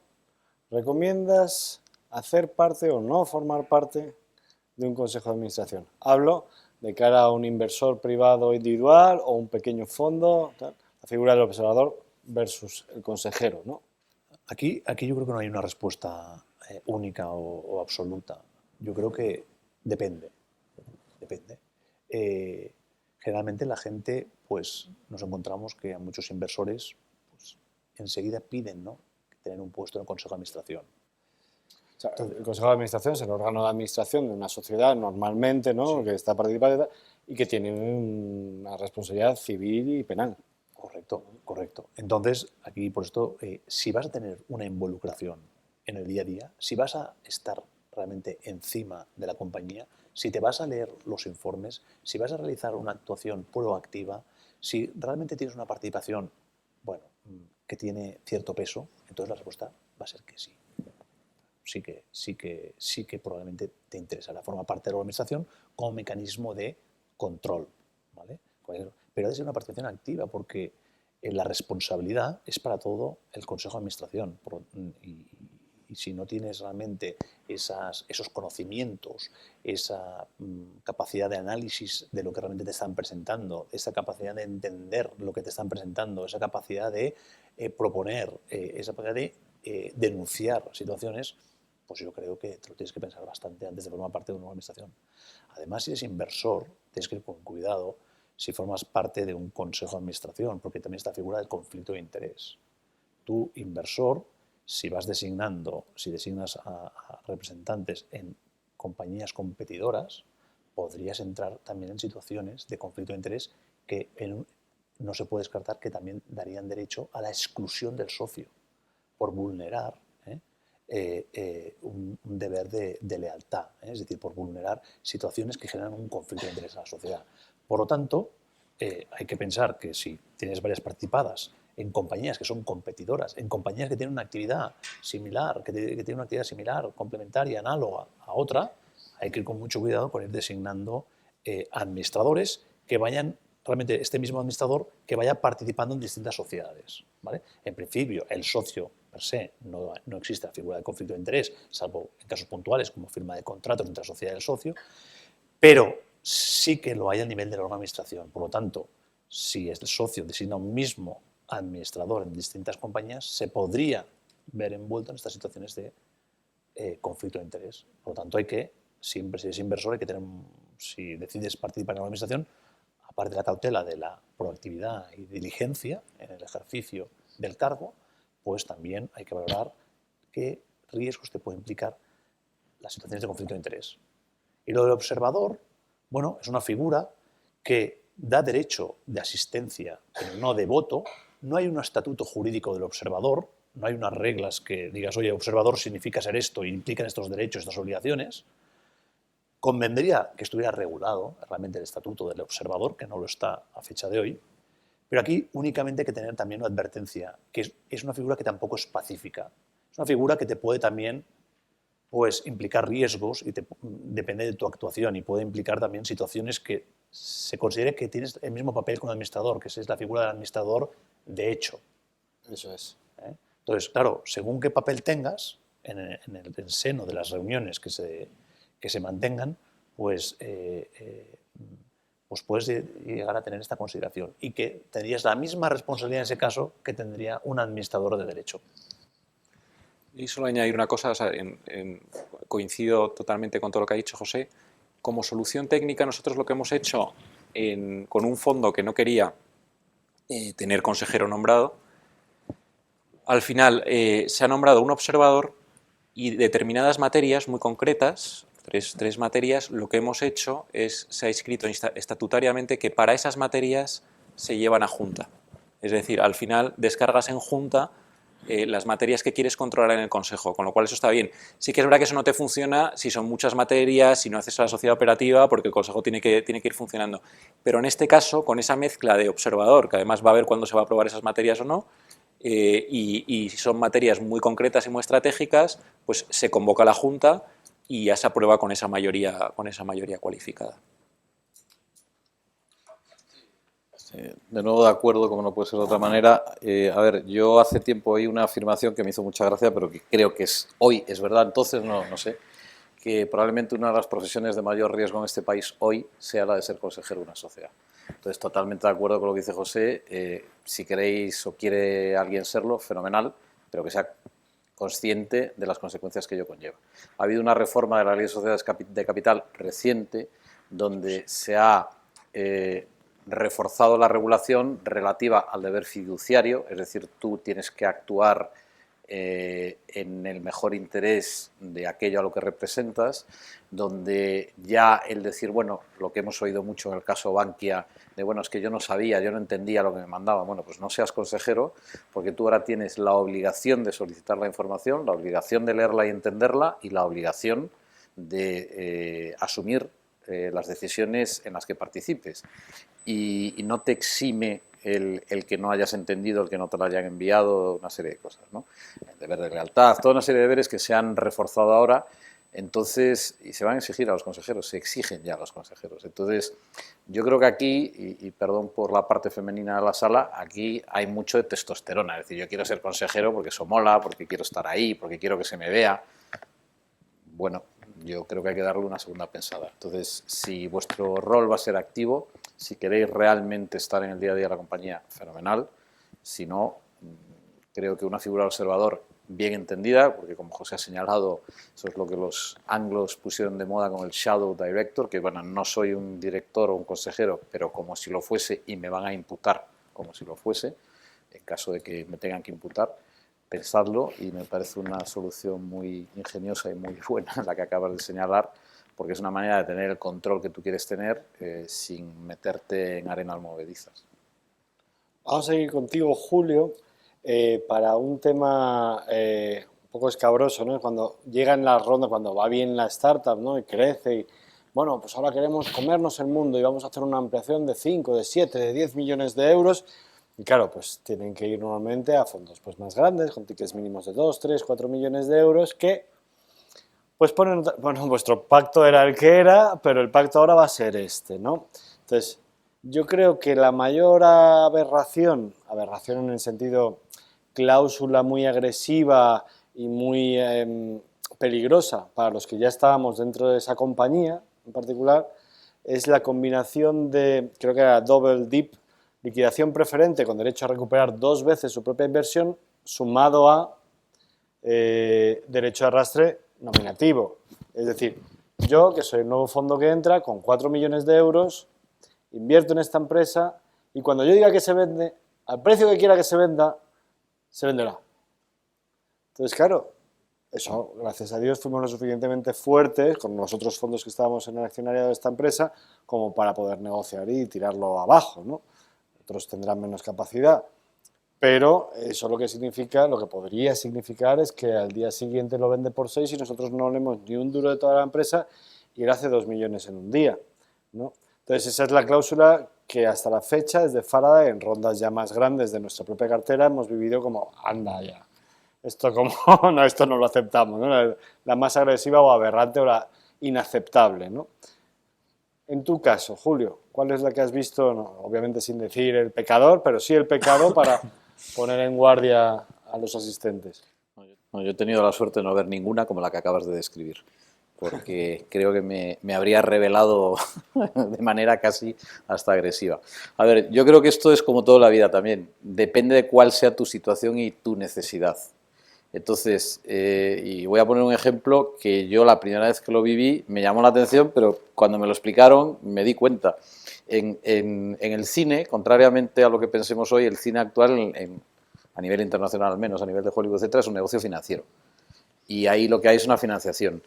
¿Recomiendas hacer parte o no formar parte de un consejo de administración? Hablo de cara a un inversor privado individual o un pequeño fondo, tal, la figura del observador versus el consejero, ¿no? Aquí yo creo que no hay una respuesta única o absoluta. Yo creo que depende. Generalmente la gente, pues nos encontramos que a muchos inversores pues, enseguida piden, ¿no?, tener un puesto en el consejo de administración. O sea, el consejo de administración es el órgano de administración de una sociedad normalmente, ¿no?, sí, que está participando y que tiene una responsabilidad civil y penal. Correcto. Entonces, aquí por esto, si vas a tener una involucración en el día a día, si vas a estar realmente encima de la compañía, si te vas a leer los informes, si vas a realizar una actuación proactiva, si realmente tienes una participación, bueno, que tiene cierto peso, entonces la respuesta va a ser que sí. Sí que probablemente te interesará formar parte de la administración como mecanismo de control, ¿vale? Pero ha de ser una participación activa porque la responsabilidad es para todo el consejo de administración y si no tienes realmente esos conocimientos, esa capacidad de análisis de lo que realmente te están presentando, esa capacidad de entender lo que te están presentando, esa capacidad de proponer, esa capacidad de denunciar situaciones, pues yo creo que te lo tienes que pensar bastante antes de formar parte de una administración. Además, si eres inversor, tienes que ir con cuidado si formas parte de un consejo de administración, porque también está la figura del conflicto de interés. Tú, inversor, si designas a representantes en compañías competidoras, podrías entrar también en situaciones de conflicto de interés que no se puede descartar que también darían derecho a la exclusión del socio por vulnerar un deber de lealtad, es decir, por vulnerar situaciones que generan un conflicto de interés en la sociedad. Por lo tanto, hay que pensar que si tienes varias participadas en compañías que son competidoras, en compañías que tienen una actividad similar, que tienen una actividad similar, complementaria, análoga a otra, hay que ir con mucho cuidado con ir designando administradores que vayan, realmente este mismo administrador, que vaya participando en distintas sociedades, ¿vale? En principio, el socio per se no existe la figura de conflicto de interés, salvo en casos puntuales como firma de contratos entre la sociedad y el socio, pero sí que lo hay a nivel de la administración. Por lo tanto, si el socio designa un mismo administrador en distintas compañías, se podría ver envuelto en estas situaciones de conflicto de interés. Por lo tanto, siempre si eres inversor, hay que tener, si decides participar en la administración, aparte de la cautela de la proactividad y diligencia en el ejercicio del cargo, pues también hay que valorar qué riesgos te puede implicar las situaciones de conflicto de interés. Y lo del observador, bueno, es una figura que da derecho de asistencia, pero no de voto. No hay un estatuto jurídico del observador, no hay unas reglas que digas, oye, observador significa ser esto y implican estos derechos, estas obligaciones. Convendría que estuviera regulado realmente el estatuto del observador, que no lo está a fecha de hoy, pero aquí únicamente hay que tener también una advertencia, que es una figura que tampoco es pacífica. Es una figura que te puede también pues, implicar riesgos y depende de tu actuación y puede implicar también situaciones que se considere que tienes el mismo papel que un administrador, que es la figura del administrador de hecho. Eso es. Entonces, claro, según qué papel tengas en el seno de las reuniones que se mantengan, pues puedes llegar a tener esta consideración y que tendrías la misma responsabilidad en ese caso que tendría un administrador de derecho. Y solo añadir una cosa, o sea, coincido totalmente con todo lo que ha dicho José. Como solución técnica, nosotros lo que hemos hecho con un fondo que no quería tener consejero nombrado, al final se ha nombrado un observador y determinadas materias muy concretas, tres materias, lo que hemos hecho es, se ha escrito estatutariamente que para esas materias se llevan a junta. Es decir, al final descargas en junta las materias que quieres controlar en el consejo, con lo cual eso está bien. Sí que es verdad que eso no te funciona si son muchas materias, si no haces a la sociedad operativa, porque el consejo tiene que ir funcionando. Pero en este caso, con esa mezcla de observador, que además va a ver cuándo se va a aprobar esas materias o no, y si son materias muy concretas y muy estratégicas, pues se convoca a la junta y ya se aprueba con esa mayoría cualificada. De nuevo de acuerdo, como no puede ser de otra manera. A ver, yo hace tiempo oí una afirmación que me hizo mucha gracia, pero que creo que hoy es verdad, entonces no sé, que probablemente una de las profesiones de mayor riesgo en este país hoy sea la de ser consejero de una sociedad. Entonces, totalmente de acuerdo con lo que dice José. Si queréis o quiere alguien serlo, fenomenal, pero que sea consciente de las consecuencias que ello conlleva. Ha habido una reforma de la Ley de Sociedades de Capital reciente donde se ha reforzado la regulación relativa al deber fiduciario, es decir, tú tienes que actuar en el mejor interés de aquello a lo que representas, donde ya el decir, bueno, lo que hemos oído mucho en el caso Bankia, de bueno, es que yo no sabía, yo no entendía lo que me mandaban, bueno, pues no seas consejero, porque tú ahora tienes la obligación de solicitar la información, la obligación de leerla y entenderla y la obligación de asumir las decisiones en las que participes. Y no te exime el que no hayas entendido, el que no te lo hayan enviado, una serie de cosas, ¿no? El deber de lealtad, toda una serie de deberes que se han reforzado ahora, entonces, y se van a exigir a los consejeros, se exigen ya a los consejeros. Entonces, yo creo que aquí, y perdón por la parte femenina de la sala, aquí hay mucho de testosterona, es decir, yo quiero ser consejero porque eso mola, porque quiero estar ahí, porque quiero que se me vea. Bueno, yo creo que hay que darle una segunda pensada. Entonces, si vuestro rol va a ser activo, si queréis realmente estar en el día a día de la compañía, fenomenal. Si no, creo que una figura de observador bien entendida, porque como José ha señalado, eso es lo que los anglos pusieron de moda con el Shadow Director, que bueno, no soy un director o un consejero, pero como si lo fuese y me van a imputar como si lo fuese, en caso de que me tengan que imputar, pensadlo, y me parece una solución muy ingeniosa y muy buena la que acabas de señalar, porque es una manera de tener el control que tú quieres tener sin meterte en arenas movedizas. Vamos a seguir contigo, Julio, para un tema un poco escabroso, ¿no? Cuando llega en la ronda, cuando va bien la startup, ¿no? Y crece y, bueno, pues ahora queremos comernos el mundo y vamos a hacer una ampliación de 5, de 7, de 10 millones de euros. Y claro, pues tienen que ir normalmente a fondos pues más grandes, con tickets mínimos de 2, 3, 4 millones de euros, que pues ponen, bueno, vuestro pacto era el que era, pero el pacto ahora va a ser este, ¿no? Entonces, yo creo que la mayor aberración en el sentido cláusula muy agresiva y muy peligrosa para los que ya estábamos dentro de esa compañía en particular, es la combinación de, creo que era double dip, liquidación preferente con derecho a recuperar 2 veces su propia inversión, sumado a derecho de arrastre nominativo. Es decir, yo, que soy el nuevo fondo que entra, con 4 millones de euros, invierto en esta empresa y cuando yo diga que se vende, al precio que quiera que se venda, se venderá. Entonces, claro, eso, gracias a Dios, fuimos lo suficientemente fuertes con los otros fondos que estábamos en el accionariado de esta empresa como para poder negociar y tirarlo abajo, ¿no? Otros tendrán menos capacidad, pero eso lo que significa, lo que podría significar es que al día siguiente lo vende por 6 y nosotros no leemos ni un duro de toda la empresa y él hace 2 millones en un día, ¿no? Entonces esa es la cláusula que hasta la fecha, desde Faraday, en rondas ya más grandes de nuestra propia cartera, hemos vivido como, anda ya, esto como, no, esto no lo aceptamos, ¿no? La más agresiva o aberrante o la inaceptable, ¿no? En tu caso, Julio, ¿cuál es la que has visto? No, obviamente sin decir el pecador, pero sí el pecado para poner en guardia a los asistentes. No, yo he tenido la suerte de no ver ninguna como la que acabas de describir, porque creo que me habría revelado de manera casi hasta agresiva. A ver, yo creo que esto es como toda la vida también, depende de cuál sea tu situación y tu necesidad. Entonces, y voy a poner un ejemplo que yo la primera vez que lo viví me llamó la atención, pero cuando me lo explicaron me di cuenta. En el cine, contrariamente a lo que pensemos hoy, el cine actual, a nivel internacional al menos, a nivel de Hollywood, etc., es un negocio financiero. Y ahí lo que hay es una financiación.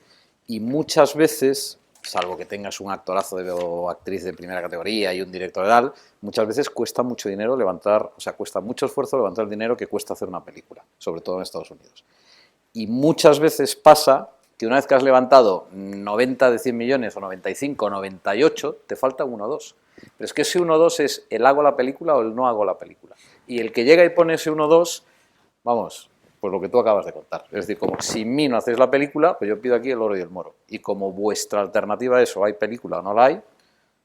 Y muchas veces, salvo que tengas un actorazo o actriz de primera categoría y un director de tal, muchas veces cuesta mucho dinero levantar, o sea, cuesta mucho esfuerzo levantar el dinero que cuesta hacer una película, sobre todo en Estados Unidos. Y muchas veces pasa que una vez que has levantado 90 de 100 millones o 95 o 98, te falta 1 o 2. Pero es que ese 1 o 2 es el hago la película o el no hago la película. Y el que llega y pone ese 1 o 2, vamos, pues lo que tú acabas de contar. Es decir, como sin mí no hacéis la película, pues yo pido aquí el oro y el moro. Y como vuestra alternativa es o hay película o no la hay,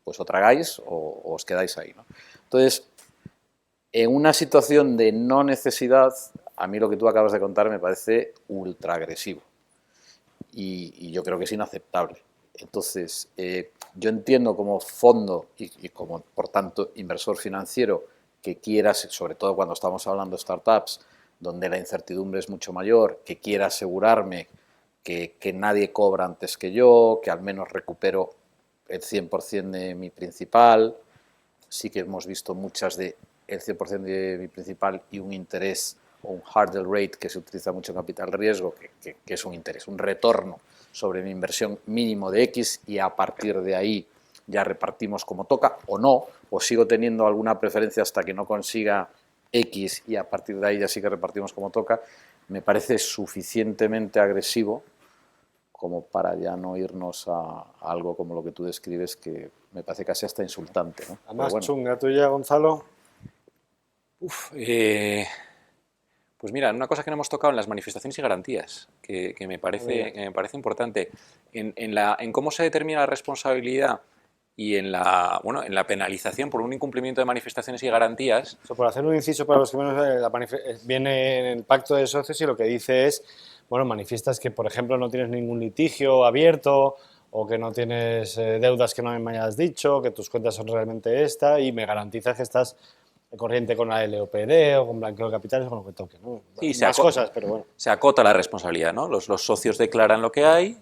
pues o tragáis o os quedáis ahí, ¿no? Entonces, en una situación de no necesidad, a mí lo que tú acabas de contar me parece ultra agresivo. Y yo creo que es inaceptable. Entonces, yo entiendo como fondo y como, por tanto, inversor financiero que quieras, sobre todo cuando estamos hablando de startups, donde la incertidumbre es mucho mayor, que quiera asegurarme que nadie cobra antes que yo, que al menos recupero el 100% de mi principal. Sí que hemos visto muchas de el 100% de mi principal y un interés o un hurdle rate que se utiliza mucho en capital riesgo, que es un interés, un retorno sobre mi inversión mínimo de X y a partir de ahí ya repartimos como toca o no, o sigo teniendo alguna preferencia hasta que no consiga X y a partir de ahí ya sí que repartimos como toca, me parece suficientemente agresivo como para ya no irnos a algo como lo que tú describes, que me parece casi hasta insultante, ¿no? La más bueno. chunga tuya, Gonzalo. Pues mira, una cosa que no hemos tocado en las manifestaciones y garantías, que me parece importante, en cómo se determina la responsabilidad y en la penalización por un incumplimiento de manifestaciones y garantías. Por hacer un inciso para los que menos, viene en el pacto de socios y lo que dice es, bueno, manifiestas que, por ejemplo, no tienes ningún litigio abierto o que no tienes deudas que no me hayas dicho, que tus cuentas son realmente esta y me garantizas que estás corriente con la LOPD o con blanqueo de capitales o con lo que toque, ¿no? Sí, más cosas, pero bueno. Se acota la responsabilidad, ¿no? Los socios declaran lo que hay,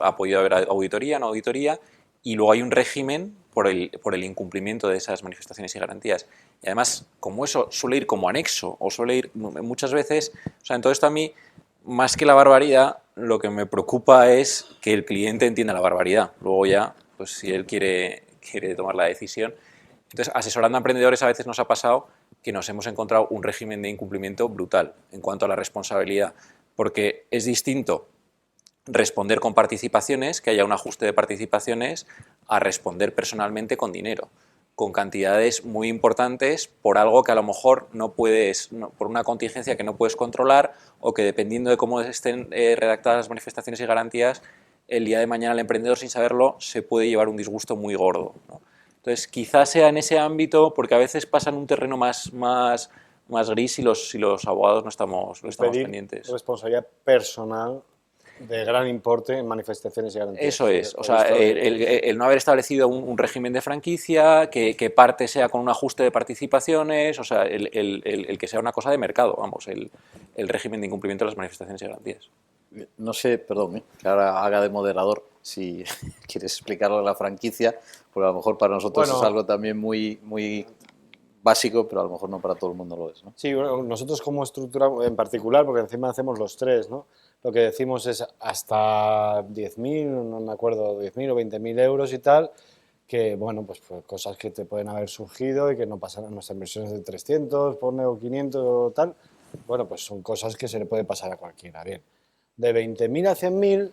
ha podido haber auditoría, no auditoría, y luego hay un régimen por el incumplimiento de esas manifestaciones y garantías. Y además, como eso suele ir como anexo, o suele ir muchas veces, o sea, en todo esto a mí, más que la barbaridad, lo que me preocupa es que el cliente entienda la barbaridad. Luego ya, pues si él quiere tomar la decisión. Entonces, asesorando a emprendedores a veces nos ha pasado que nos hemos encontrado un régimen de incumplimiento brutal en cuanto a la responsabilidad, porque es distinto responder con participaciones, que haya un ajuste de participaciones, a responder personalmente con dinero, con cantidades muy importantes por algo que a lo mejor no puedes, por una contingencia que no puedes controlar o que dependiendo de cómo estén redactadas las manifestaciones y garantías, el día de mañana el emprendedor sin saberlo se puede llevar un disgusto muy gordo, ¿no? Entonces, quizás sea en ese ámbito, porque a veces pasa en un terreno más gris y los abogados no estamos pendientes. Responsabilidad personal de gran importe en manifestaciones y garantías. Eso es, o sea, el no haber establecido un régimen de franquicia, que parte sea con un ajuste de participaciones, o sea, el que sea una cosa de mercado, vamos, el régimen de incumplimiento de las manifestaciones y garantías. No sé, perdón, que ahora haga de moderador, si quieres explicarlo de la franquicia, porque a lo mejor para nosotros es algo también muy básico, pero a lo mejor no para todo el mundo lo es, ¿no? Sí, bueno, nosotros como estructura en particular, porque encima hacemos los tres, ¿no? Lo que decimos es hasta 10.000, no me acuerdo, 10.000 o 20.000 euros y tal, que, bueno, pues cosas que te pueden haber surgido y que no pasan a nuestras inversiones de 300, pone o 500 o tal, bueno, pues son cosas que se le puede pasar a cualquiera, bien. De 20.000 a 100.000,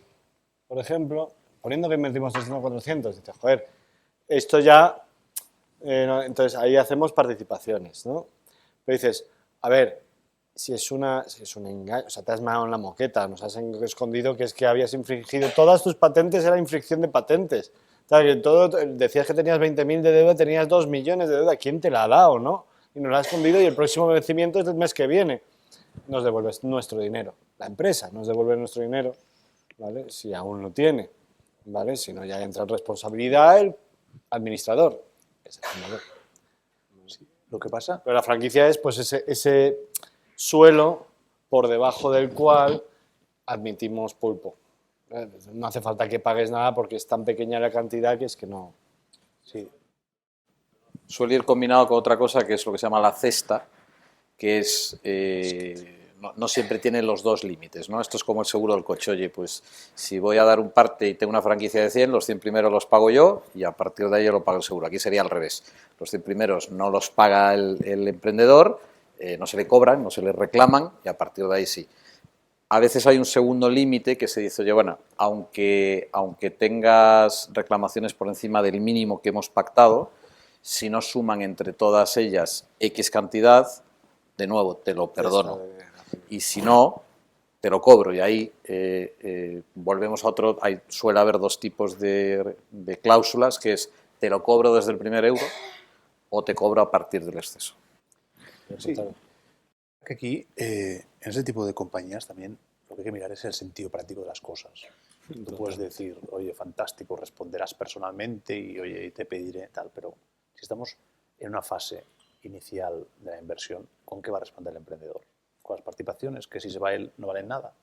por ejemplo, poniendo que invertimos 300 o 400, dices, joder, esto ya, entonces ahí hacemos participaciones, ¿no? Pero dices, a ver, si es un engaño, o sea, te has meado en la moqueta, nos has escondido que es que habías infringido, todas tus patentes era infracción de patentes. O sea, que decías que tenías 20.000 de deuda, tenías 2 millones de deuda, ¿quién te la ha dado, no? Y nos la has escondido y el próximo vencimiento es el mes que viene. Nos devuelves nuestro dinero. La empresa nos devuelve nuestro dinero, ¿vale? Si aún lo tiene, ¿vale? Si no, ya entra en responsabilidad el administrador. Sí, lo que pasa... Pero la franquicia es pues ese suelo por debajo del cual admitimos pulpo. No hace falta que pagues nada porque es tan pequeña la cantidad que es que no... Sí. Suele ir combinado con otra cosa que es lo que se llama la cesta, que es... no siempre tiene los dos límites, ¿no? Esto es como el seguro del coche. Oye, pues si voy a dar un parte y tengo una franquicia de 100, los 100 primeros los pago yo y a partir de ahí yo lo pago el seguro. Aquí sería al revés. Los 100 primeros no los paga el emprendedor, no se le cobran, no se le reclaman y a partir de ahí sí. A veces hay un segundo límite que se dice, oye, bueno, aunque tengas reclamaciones por encima del mínimo que hemos pactado, si no suman entre todas ellas X cantidad, de nuevo, te lo perdono. y si no, te lo cobro. Y ahí volvemos a otro, suele haber dos tipos de cláusulas, que es te lo cobro desde el primer euro o te cobro a partir del exceso. Sí. Que aquí, en ese tipo de compañías también lo que hay que mirar es el sentido práctico de las cosas. Tú puedes decir, oye, fantástico, responderás personalmente y oye, te pediré tal, pero si estamos en una fase inicial de la inversión, ¿con qué va a responder el emprendedor? Con las participaciones, que si se va él no valen nada.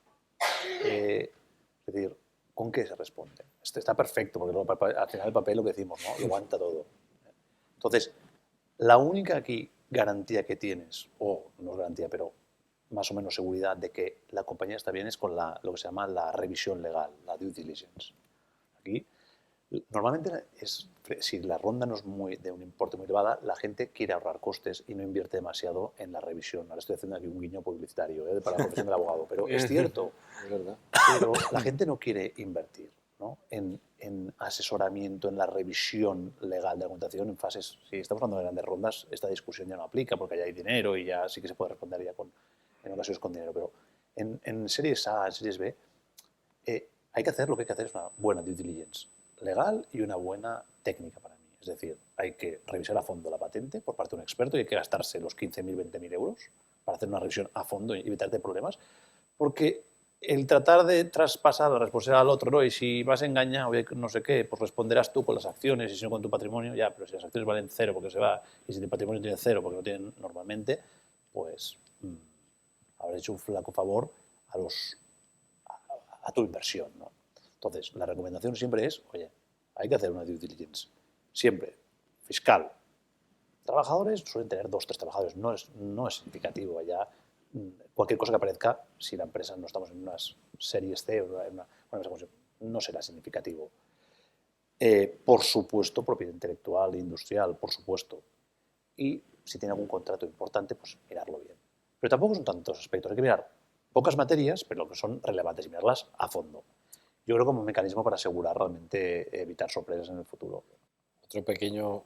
Es decir, ¿con qué se responde? Está perfecto, porque luego, al final el papel, lo que decimos, ¿no? Lo aguanta todo. Entonces, la única aquí garantía que tienes, o no es garantía, pero más o menos seguridad de que la compañía está bien, es con lo que se llama la revisión legal, la due diligence. Aquí, normalmente, si la ronda no es de un importe muy elevada, la gente quiere ahorrar costes y no invierte demasiado en la revisión. Ahora estoy haciendo aquí un guiño publicitario para la profesión del abogado, pero es cierto. Es verdad. Pero la gente no quiere invertir, ¿no? en asesoramiento, en la revisión legal de la documentación en fases. Si estamos hablando de grandes rondas, esta discusión ya no aplica porque ya hay dinero y ya sí que se puede responder ya en ocasiones con dinero. Pero en series A, en series B, hay que hacer lo que hay que hacer es una buena due diligence legal y una buena técnica para mí. Es decir, hay que revisar a fondo la patente por parte de un experto y hay que gastarse los 15.000, 20.000 euros para hacer una revisión a fondo y evitarte problemas, porque el tratar de traspasar la responsabilidad al otro, ¿no? Y si vas engañado, no sé qué, pues responderás tú con las acciones y si no con tu patrimonio, ya, pero si las acciones valen cero porque se va y si tu patrimonio tiene cero porque no tienen normalmente, pues habrás hecho un flaco favor a tu inversión, ¿no? Entonces, la recomendación siempre es, oye, hay que hacer una due diligence, siempre, fiscal. Trabajadores suelen tener 2 o 3 trabajadores, no es significativo allá. Cualquier cosa que aparezca, si la empresa no estamos en unas series C o en una empresa, no será significativo. Por supuesto, propiedad intelectual e industrial, por supuesto. Y si tiene algún contrato importante, pues mirarlo bien. Pero tampoco son tantos aspectos. Hay que mirar pocas materias, pero que son relevantes y mirarlas a fondo. Yo creo como un mecanismo para asegurar realmente evitar sorpresas en el futuro. Otro pequeño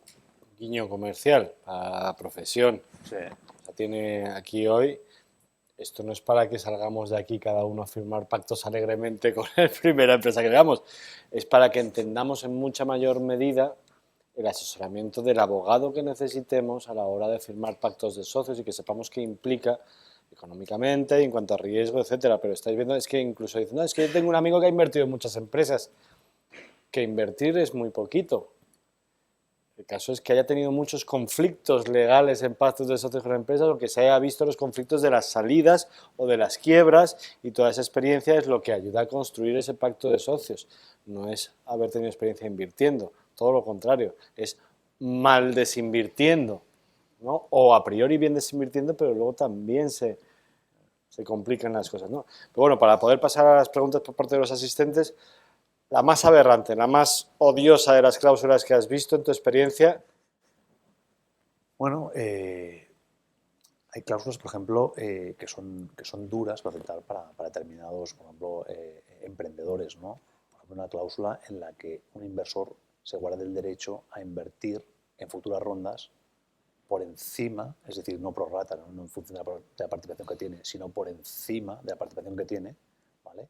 guiño comercial a la profesión. Sí. O sea, tiene aquí hoy. Esto no es para que salgamos de aquí cada uno a firmar pactos alegremente con la primera empresa que veamos. Es para que entendamos en mucha mayor medida el asesoramiento del abogado que necesitemos a la hora de firmar pactos de socios y que sepamos qué implica económicamente, en cuanto a riesgo, etcétera. Pero estáis viendo, es que incluso dicen, no, es que yo tengo un amigo que ha invertido en muchas empresas. Que invertir es muy poquito. El caso es que haya tenido muchos conflictos legales en pactos de socios con empresas o que se haya visto los conflictos de las salidas o de las quiebras y toda esa experiencia es lo que ayuda a construir ese pacto de socios. No es haber tenido experiencia invirtiendo, todo lo contrario, es mal desinvirtiendo, ¿no? O a priori bien desinvirtiendo, pero luego también se complican las cosas, ¿no? Pero bueno, para poder pasar a las preguntas por parte de los asistentes, la más aberrante, la más odiosa de las cláusulas que has visto en tu experiencia. Bueno, hay cláusulas, por ejemplo, que son duras para aceptar para determinados, por ejemplo, emprendedores, ¿no? Por ejemplo, una cláusula en la que un inversor se guarda el derecho a invertir en futuras rondas por encima, es decir, no pro rata, no en función de la participación que tiene, sino por encima de la participación que tiene, ¿vale?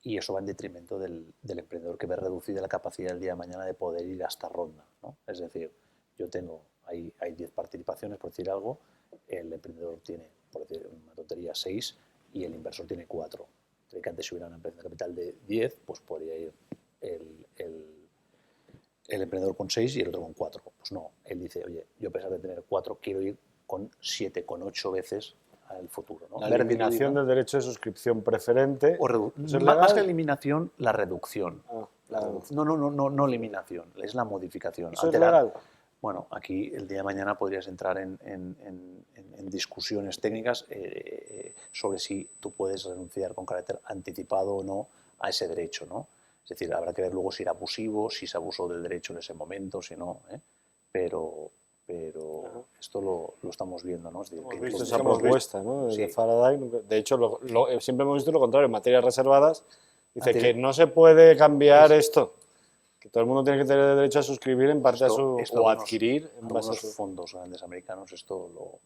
Y eso va en detrimento del emprendedor, que ve reducida la capacidad el día de mañana de poder ir a esta ronda, ¿no? Es decir, yo tengo, hay 10 participaciones, por decir algo, el emprendedor tiene, por decir una tontería, 6 y el inversor tiene 4. Entonces, que antes si hubiera una empresa de capital de 10, pues podría ir el emprendedor con 6 y el otro con 4. Pues no, él dice, oye, yo a pesar de tener 4, quiero ir con 7, con 8 veces al futuro, ¿no? La eliminación del derecho de suscripción preferente. Más que eliminación, la reducción. La reducción. No eliminación, es la modificación. ¿Eso es legal? Bueno, aquí el día de mañana podrías entrar en discusiones técnicas sobre si tú puedes renunciar con carácter anticipado o no a ese derecho, ¿no? Es decir, habrá que ver luego si era abusivo, si se abusó del derecho en ese momento, si no, pero esto lo estamos viendo, ¿no? Es decir, hemos visto esa propuesta, ¿no? Sí. De Faraday. De hecho, siempre hemos visto lo contrario. En materias reservadas, dice que no se puede cambiar esto. Que todo el mundo tiene que tener derecho a suscribir en parte o adquirir en base a fondos grandes americanos esto lo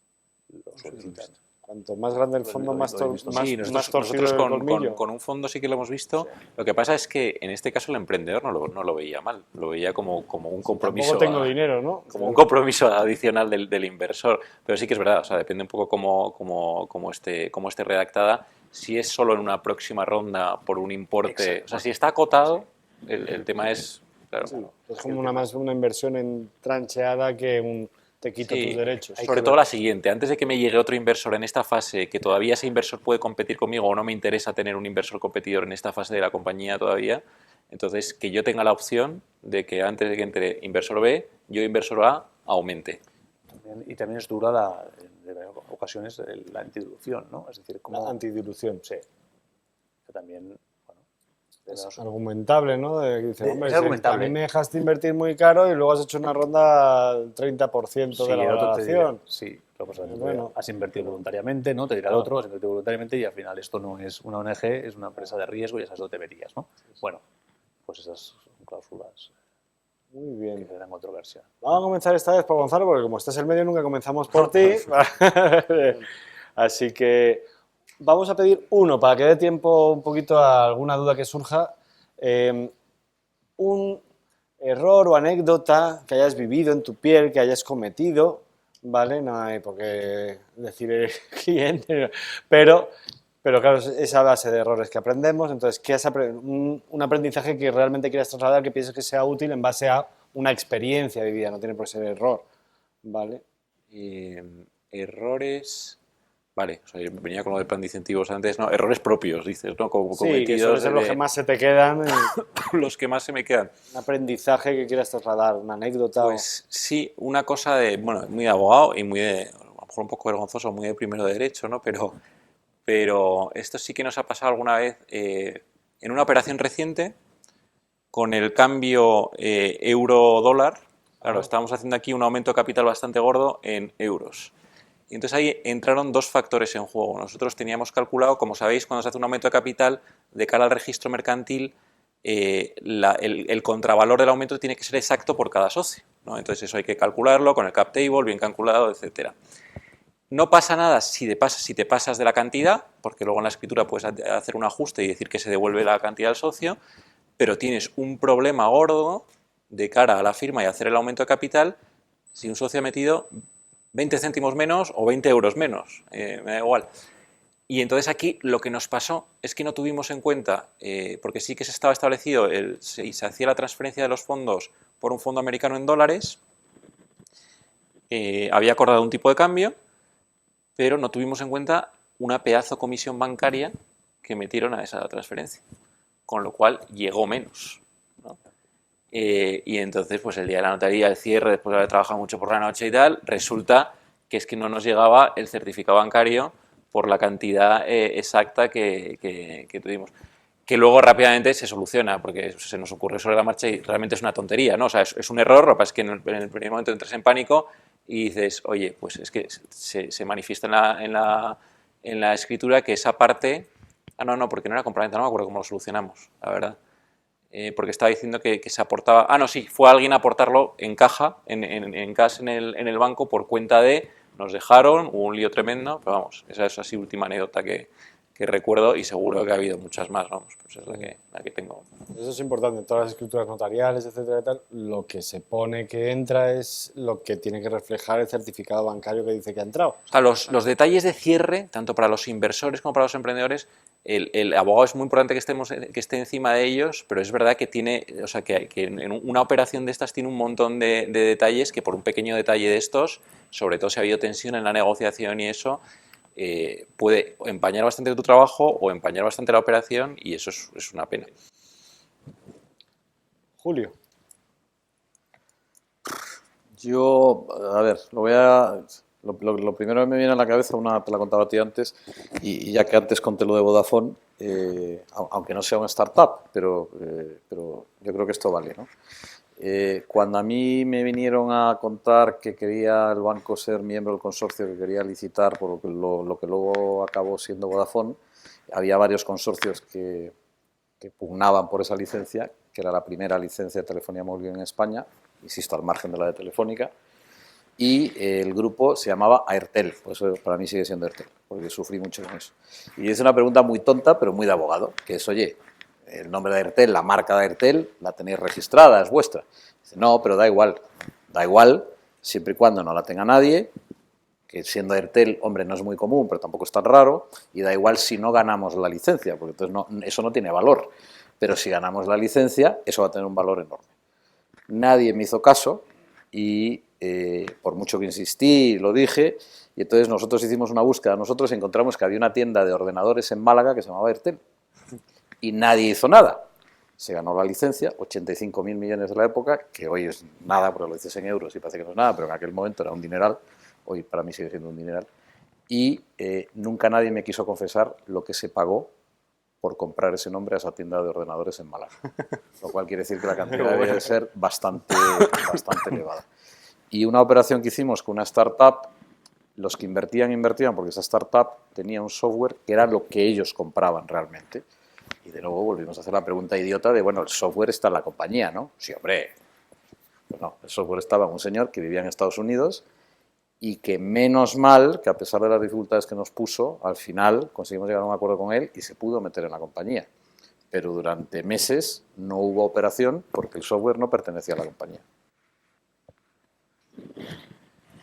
solicitan. Cuanto más grande el fondo, más, lo he visto. más, Sí, más torcido nosotros el con colmillo. con un fondo sí que lo hemos visto. Lo que pasa es que en este caso el emprendedor no lo veía mal, lo veía como un compromiso. Tampoco tengo dinero, ¿no? Como un compromiso adicional del inversor. Pero sí que es verdad, o sea, depende un poco cómo esté redactada. Si es solo en una próxima ronda por un importe, Exacto. o sea, si está acotado, el tema es, claro, Sí, es como más una inversión en trancheada que te quito sí, tus derechos. sobre todo la siguiente, antes de que me llegue otro inversor en esta fase, que todavía ese inversor puede competir conmigo o no me interesa tener un inversor competidor en esta fase de la compañía todavía, entonces que yo tenga la opción de que antes de que entre inversor B, yo inversor A aumente. Y también es dura en ocasiones la antidilución, ¿no? Es decir, como... La antidilución. Sí. Que también, bueno, Es argumentable, ¿no? Hombre, es si argumentable. a mí me dejaste invertir muy caro y luego has hecho una ronda al 30% sí, de la el otro te dirá, valoración. sí, lo que pasa es que Bueno. has invertido voluntariamente, ¿no? Te dirá el otro, has invertido voluntariamente y al final esto no es una ONG, es una empresa de riesgo y esas no deberías, ¿no? Bueno, pues esas son cláusulas Muy que bien. generan controversia. Vamos a comenzar esta vez por Gonzalo, porque como estás en medio nunca comenzamos por ti. Así que vamos a pedir uno, para que dé tiempo un poquito a alguna duda que surja. Un error o anécdota que hayas vivido en tu piel, que hayas cometido, ¿vale? No hay por qué decir el cliente, pero claro, es a base de errores que aprendemos. Entonces, ¿qué has un aprendizaje que realmente quieras trasladar, que pienses que sea útil en base a una experiencia vivida, no tiene por qué ser error, ¿vale? Errores... Vale, o sea, yo venía con lo del plan de incentivos antes, no, errores propios, dices, ¿no? Como Sí, que cometidos suelen ser los que más se te quedan, los que más se me quedan. un aprendizaje que quieras trasladar, una anécdota. Pues sí, una cosa de, bueno, muy de abogado y muy de, a lo mejor un poco vergonzoso, muy de primero de derecho, ¿no? Pero esto sí que nos ha pasado alguna vez en una operación reciente con el cambio euro-dólar. Claro, estábamos haciendo aquí un aumento de capital bastante gordo en euros. Y entonces ahí entraron dos factores en juego. Nosotros teníamos calculado, como sabéis, cuando se hace un aumento de capital, de cara al registro mercantil, el contravalor del aumento tiene que ser exacto por cada socio, ¿no? Entonces eso hay que calcularlo con el cap table, bien calculado, etcétera. No pasa nada si te pasas de la cantidad, porque luego en la escritura puedes hacer un ajuste y decir que se devuelve la cantidad al socio, pero tienes un problema gordo de cara a la firma y hacer el aumento de capital si un socio ha metido 20 céntimos menos o 20 euros menos, me da igual. Y entonces aquí lo que nos pasó es que no tuvimos en cuenta, porque sí que se estaba establecido, se hacía la transferencia de los fondos por un fondo americano en dólares, había acordado un tipo de cambio, pero no tuvimos en cuenta una pedazo comisión bancaria que metieron a esa transferencia, con lo cual llegó menos, ¿no? Y entonces, pues el día de la notaría, el cierre, después de haber trabajado mucho por la noche y tal, resulta que es que no nos llegaba el certificado bancario por la cantidad exacta que tuvimos. Que luego rápidamente se soluciona, porque se nos ocurre sobre la marcha y realmente es una tontería, ¿no? O sea, es un error, lo que pasa es que en el primer momento entras en pánico y dices, oye, pues es que se manifiesta en la escritura que esa parte... Ah, no, porque no era compraventa, no me acuerdo cómo lo solucionamos, la verdad. Porque estaba diciendo que se aportaba... Ah, no, sí, fue alguien a aportarlo en caja, en cash en el banco por cuenta de... Nos dejaron, hubo un lío tremendo, pero vamos, esa es así última anécdota que recuerdo y seguro que ha habido muchas más, vamos, pues es la que tengo. Eso es importante, en todas las escrituras notariales, etcétera y tal, lo que se pone que entra es lo que tiene que reflejar el certificado bancario que dice que ha entrado. O sea, los detalles de cierre, tanto para los inversores como para los emprendedores, el abogado es muy importante que esté encima de ellos, pero es verdad que tiene, o sea, que en una operación de estas tiene un montón de detalles que por un pequeño detalle de estos, sobre todo si ha habido tensión en la negociación y eso, puede empañar bastante tu trabajo o empañar bastante la operación y eso es una pena. Julio. Yo, a ver, lo primero que me viene a la cabeza, te la contaba a ti antes, y ya que antes conté lo de Vodafone, aunque no sea una startup, pero yo creo que esto vale, ¿no? Cuando a mí me vinieron a contar que quería el banco ser miembro del consorcio, que quería licitar por lo que luego acabó siendo Vodafone, había varios consorcios que pugnaban por esa licencia, que era la primera licencia de telefonía móvil en España, insisto, al margen de la de Telefónica, y el grupo se llamaba Airtel, por eso para mí sigue siendo Airtel, porque sufrí mucho con eso. Y es una pregunta muy tonta, pero muy de abogado, que es, oye, el nombre de Airtel, la marca de Airtel, la tenéis registrada, es vuestra. Dice, no, pero da igual, siempre y cuando no la tenga nadie, que siendo Airtel, hombre, no es muy común, pero tampoco es tan raro, y da igual si no ganamos la licencia, porque entonces no, eso no tiene valor. Pero si ganamos la licencia, eso va a tener un valor enorme. Nadie me hizo caso y por mucho que insistí, lo dije, y entonces nosotros hicimos una búsqueda. Nosotros encontramos que había una tienda de ordenadores en Málaga que se llamaba Airtel y nadie hizo nada. Se ganó la licencia, 85.000 millones de la época, que hoy es nada porque lo dices en euros y parece que no es nada, pero en aquel momento era un dineral, hoy para mí sigue siendo un dineral, y nunca nadie me quiso confesar lo que se pagó por comprar ese nombre a esa tienda de ordenadores en Málaga, lo cual quiere decir que la cantidad debe de ser bastante elevada. Y una operación que hicimos con una startup, los que invertían porque esa startup tenía un software que era lo que ellos compraban realmente. Y de nuevo volvimos a hacer la pregunta idiota de, bueno, el software está en la compañía, ¿no? Sí, hombre. Pues no, el software estaba en un señor que vivía en Estados Unidos y que menos mal, que a pesar de las dificultades que nos puso, al final conseguimos llegar a un acuerdo con él y se pudo meter en la compañía. Pero durante meses no hubo operación porque el software no pertenecía a la compañía.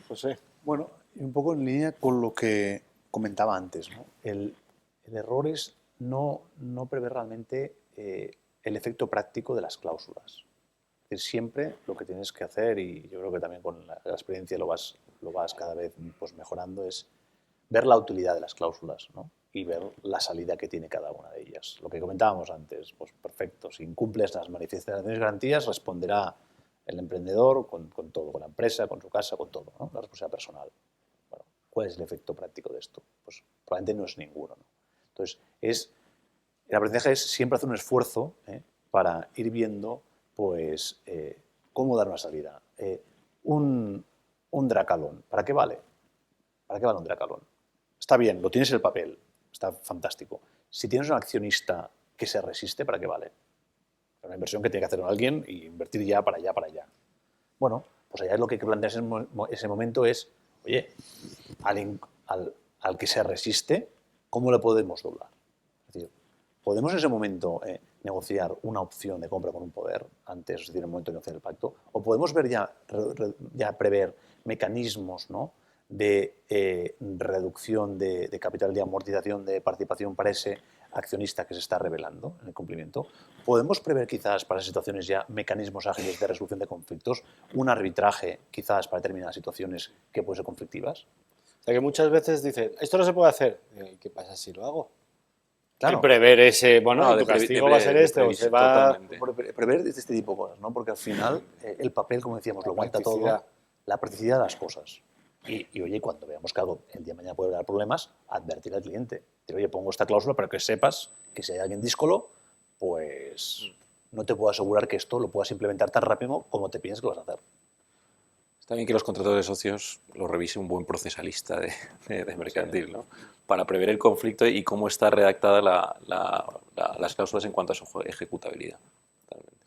José. Bueno, y un poco en línea con lo que comentaba antes, ¿no? El error es no prever realmente el efecto práctico de las cláusulas. Es decir, siempre lo que tienes que hacer, y yo creo que también con la experiencia lo vas cada vez pues, mejorando, es ver la utilidad de las cláusulas, ¿no? Y ver la salida que tiene cada una de ellas. Lo que comentábamos antes, pues perfecto, si incumples las manifestaciones y garantías, responderá el emprendedor con todo, con la empresa, con su casa, con todo, ¿no? La responsabilidad personal. Bueno, ¿cuál es el efecto práctico de esto? Pues probablemente no es ninguno, ¿no? Entonces, el aprendizaje es siempre hacer un esfuerzo para ir viendo pues, cómo dar una salida. Un dracalón, ¿para qué vale? ¿Para qué vale un dracalón? Está bien, lo tienes en el papel, está fantástico. Si tienes un accionista que se resiste, ¿para qué vale? Es una inversión que tiene que hacer alguien y invertir ya para allá, para allá. Bueno, pues allá es lo que hay que plantearse en ese momento es, oye, al que se resiste, ¿cómo le podemos doblar? Es decir, ¿podemos en ese momento negociar una opción de compra con un poder antes, es decir, en el momento de negociar el pacto? ¿O podemos ver ya prever mecanismos, ¿no?, de reducción de capital, de amortización de participación para ese accionista que se está revelando en el cumplimiento? ¿Podemos prever quizás para esas situaciones ya mecanismos ágiles de resolución de conflictos, un arbitraje quizás para determinadas situaciones que pueden ser conflictivas? O sea que muchas veces dicen, esto no se puede hacer. ¿Y qué pasa si lo hago? Claro. El prever ese, bueno, No, tu castigo va a ser este, o se va... Prever este tipo de cosas, ¿no? Porque al final el papel, como decíamos, lo aguanta todo, la practicidad de las cosas. Y oye, cuando veamos que algo el día de mañana puede dar problemas, advertir al cliente. Decir, oye, pongo esta cláusula para que sepas que si hay alguien díscolo, pues no te puedo asegurar que esto lo puedas implementar tan rápido como te piensas que lo vas a hacer. Está bien que los contratos de socios lo revise un buen procesalista de mercantil, ¿no? Para prever el conflicto y cómo está redactada las cláusulas en cuanto a su ejecutabilidad.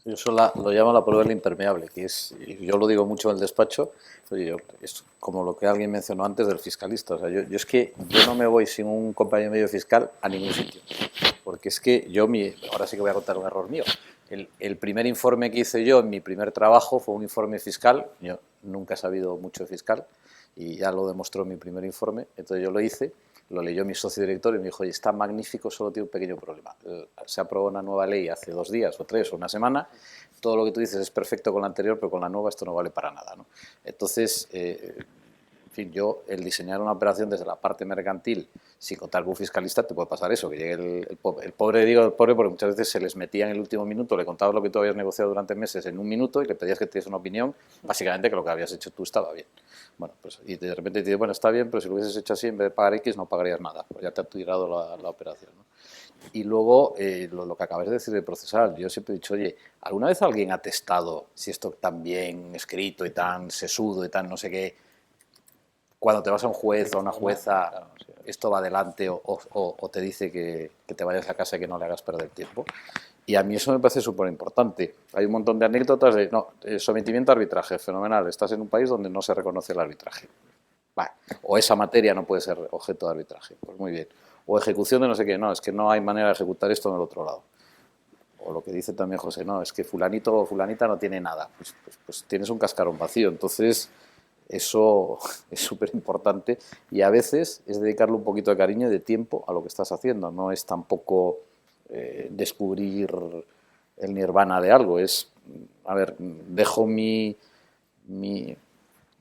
Yo eso lo llamo la prueba del impermeable, que es, y yo lo digo mucho en el despacho, oye, es como lo que alguien mencionó antes del fiscalista. O sea, yo es que yo no me voy sin un compañero medio fiscal a ningún sitio, porque es que ahora sí que voy a contar un error mío. El primer informe que hice yo en mi primer trabajo fue un informe fiscal. Yo nunca he sabido mucho de fiscal y ya lo demostró mi primer informe. Entonces yo lo hice, lo leyó mi socio director y me dijo, oye, está magnífico, solo tiene un pequeño problema. Se aprobó una nueva ley hace 2 días o 3 o una semana. Todo lo que tú dices es perfecto con la anterior, pero con la nueva esto no vale para nada, ¿no? Entonces, en fin, el diseñar una operación desde la parte mercantil, sin contar con un fiscalista, te puede pasar eso, que llegue el pobre, digo el pobre porque muchas veces se les metía en el último minuto, le contabas lo que tú habías negociado durante meses en 1 minuto y le pedías que te diese una opinión, básicamente que lo que habías hecho tú estaba bien. Bueno, pues, y de repente te dice, bueno, está bien, pero si lo hubieses hecho así, en vez de pagar X, no pagarías nada, pues ya te ha tirado la operación, ¿no? Y luego, lo que acabas de decir de procesal, yo siempre he dicho, oye, ¿alguna vez alguien ha testado si esto tan bien escrito y tan sesudo y tan no sé qué, cuando te vas a un juez o a una jueza, esto va adelante o te dice que te vayas a casa y que no le hagas perder tiempo? Y a mí eso me parece súper importante. Hay un montón de anécdotas de, no, sometimiento a arbitraje, fenomenal, estás en un país donde no se reconoce el arbitraje. Vale. O esa materia no puede ser objeto de arbitraje, pues muy bien. O ejecución de no sé qué, no, es que no hay manera de ejecutar esto en el otro lado. O lo que dice también José, no, es que fulanito o fulanita no tiene nada, pues tienes un cascarón vacío. Entonces, eso es súper importante y a veces es dedicarle un poquito de cariño y de tiempo a lo que estás haciendo. No es tampoco descubrir el nirvana de algo, es, a ver, dejo mi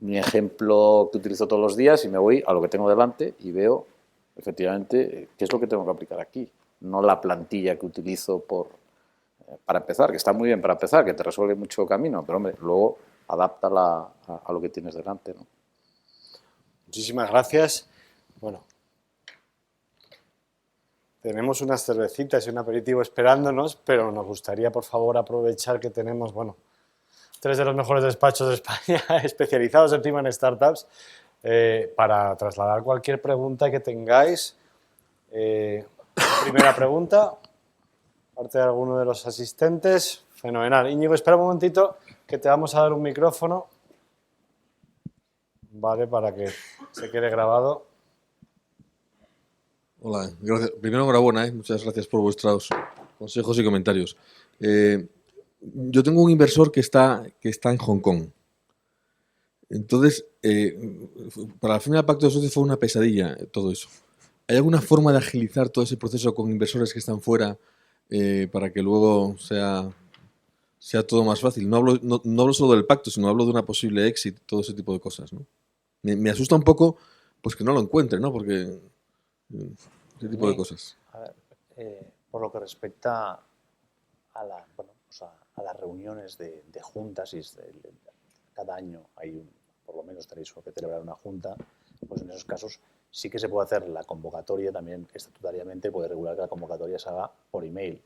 ejemplo que utilizo todos los días y me voy a lo que tengo delante y veo efectivamente qué es lo que tengo que aplicar aquí. No la plantilla que utilizo para empezar, que está muy bien para empezar, que te resuelve mucho camino, pero hombre, luego adáptala a lo que tienes delante, ¿no? Muchísimas gracias. Bueno, tenemos unas cervecitas y un aperitivo esperándonos, pero nos gustaría, por favor, aprovechar que tenemos, bueno, 3 de los mejores despachos de España, especializados encima en startups, para trasladar cualquier pregunta que tengáis. Primera pregunta, parte de alguno de los asistentes. Fenomenal. Íñigo, espera un momentito, que te vamos a dar un micrófono, vale, para que se quede grabado. Hola, gracias. Primero enhorabuena, muchas gracias por vuestros consejos y comentarios. Yo tengo un inversor que está en Hong Kong. Entonces, para la firma del Pacto de Socios fue una pesadilla todo eso. ¿Hay alguna forma de agilizar todo ese proceso con inversores que están fuera para que luego sea todo más fácil? No hablo solo del pacto, sino hablo de una posible exit, todo ese tipo de cosas, ¿no? Me asusta un poco pues que no lo encuentre, ¿no? Porque ese tipo de cosas. A ver, por lo que respecta a las reuniones de juntas, y cada año por lo menos tenéis que celebrar una junta, pues en esos casos sí que se puede hacer la convocatoria, también estatutariamente puede regular que la convocatoria se haga por email.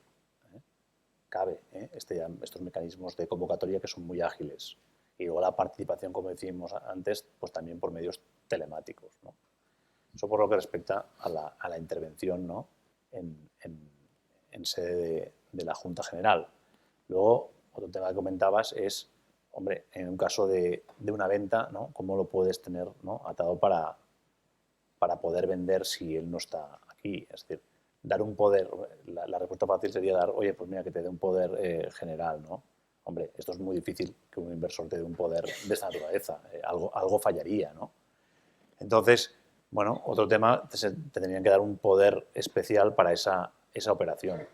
Cabe estos mecanismos de convocatoria que son muy ágiles. Y luego la participación, como decíamos antes, pues también por medios telemáticos, ¿no? Eso por lo que respecta a la intervención, ¿no? en sede de la Junta General. Luego, otro tema que comentabas es, hombre, en un caso de una venta, ¿no? ¿Cómo lo puedes tener, ¿no? atado para poder vender si él no está aquí? Es decir, dar un poder, la respuesta fácil sería dar, oye, pues mira, que te dé un poder general, ¿no? Hombre, esto es muy difícil que un inversor te dé un poder de esta naturaleza, algo fallaría, ¿no? Entonces, bueno, otro tema, te tendrían que dar un poder especial para esa operación,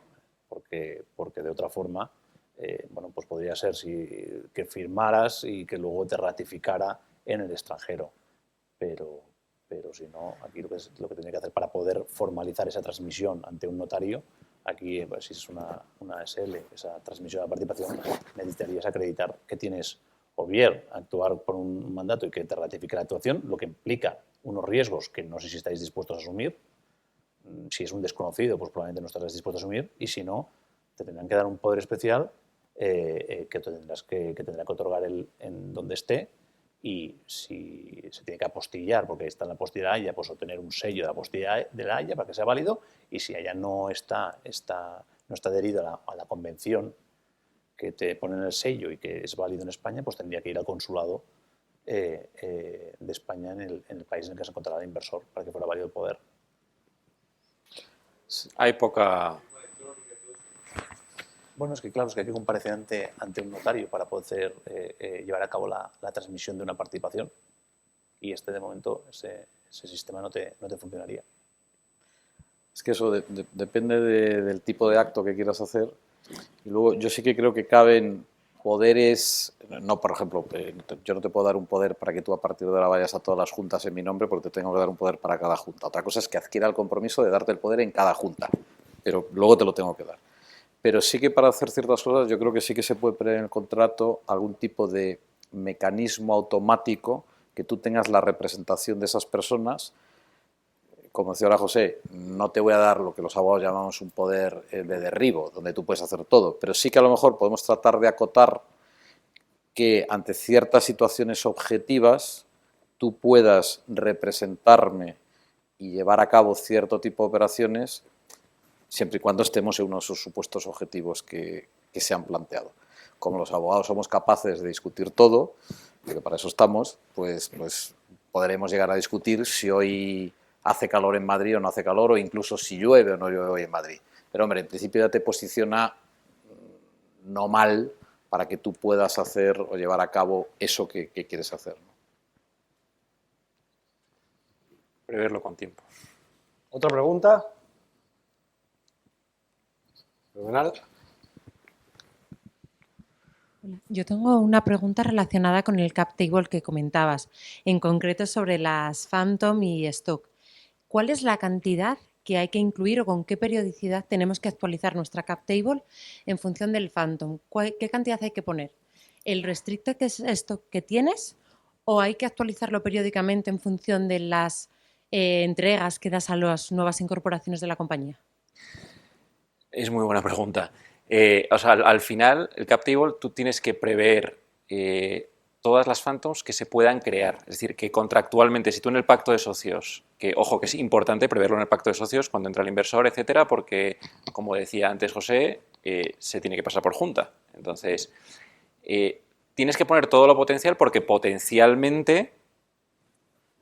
porque de otra forma, bueno, pues podría ser que firmaras y que luego te ratificara en el extranjero, pero si no, aquí lo que tendría que hacer para poder formalizar esa transmisión ante un notario, aquí, pues, si es una SL, esa transmisión de la participación, necesitarías acreditar que tienes o bien actuar por un mandato y que te ratifique la actuación, lo que implica unos riesgos que no sé si estáis dispuestos a asumir. Si es un desconocido, pues probablemente no estarás dispuesto a asumir, y si no, te tendrán que dar un poder especial que tendrá que otorgar él en donde esté, y si se tiene que apostillar, porque está en la apostilla de la Haya, pues obtener un sello de la apostilla de la Haya para que sea válido, y si Haya no está adherido a la convención que te ponen el sello y que es válido en España, pues tendría que ir al consulado de España en el país en el que se encontrara el inversor para que fuera válido el poder. Hay poca... Bueno, es que claro, es que hay que comparecer ante un notario para poder llevar a cabo la transmisión de una participación, y de momento ese sistema no te funcionaría. Es que eso depende del tipo de acto que quieras hacer. Y luego yo sí que creo que caben poderes, no, por ejemplo, yo no te puedo dar un poder para que tú a partir de ahora vayas a todas las juntas en mi nombre, porque te tengo que dar un poder para cada junta. Otra cosa es que adquiera el compromiso de darte el poder en cada junta, pero luego te lo tengo que dar. Pero sí que para hacer ciertas cosas yo creo que sí que se puede poner en el contrato algún tipo de mecanismo automático que tú tengas la representación de esas personas. Como decía ahora José, no te voy a dar lo que los abogados llamamos un poder de derribo, donde tú puedes hacer todo, pero sí que a lo mejor podemos tratar de acotar que ante ciertas situaciones objetivas tú puedas representarme y llevar a cabo cierto tipo de operaciones siempre y cuando estemos en uno de esos supuestos objetivos que se han planteado. Como los abogados somos capaces de discutir todo, porque para eso estamos, pues podremos llegar a discutir si hoy hace calor en Madrid o no hace calor, o incluso si llueve o no llueve hoy en Madrid. Pero, hombre, en principio ya te posiciona no mal para que tú puedas hacer o llevar a cabo eso que quieres hacer, ¿no? Preverlo con tiempo. ¿Otra pregunta? Fenomenal. Hola, yo tengo una pregunta relacionada con el cap table que comentabas, en concreto sobre las Phantom y Stock. ¿Cuál es la cantidad que hay que incluir o con qué periodicidad tenemos que actualizar nuestra cap table en función del Phantom? ¿Qué cantidad hay que poner? ¿El restricted stock que tienes o hay que actualizarlo periódicamente en función de las entregas que das a las nuevas incorporaciones de la compañía? Es muy buena pregunta. O sea, al final, el cap table, tú tienes que prever todas las Phantoms que se puedan crear. Es decir, que contractualmente, si tú en el pacto de socios, que ojo, que es importante preverlo en el pacto de socios cuando entra el inversor, etcétera, porque, como decía antes José, se tiene que pasar por junta. Entonces, tienes que poner todo lo potencial porque potencialmente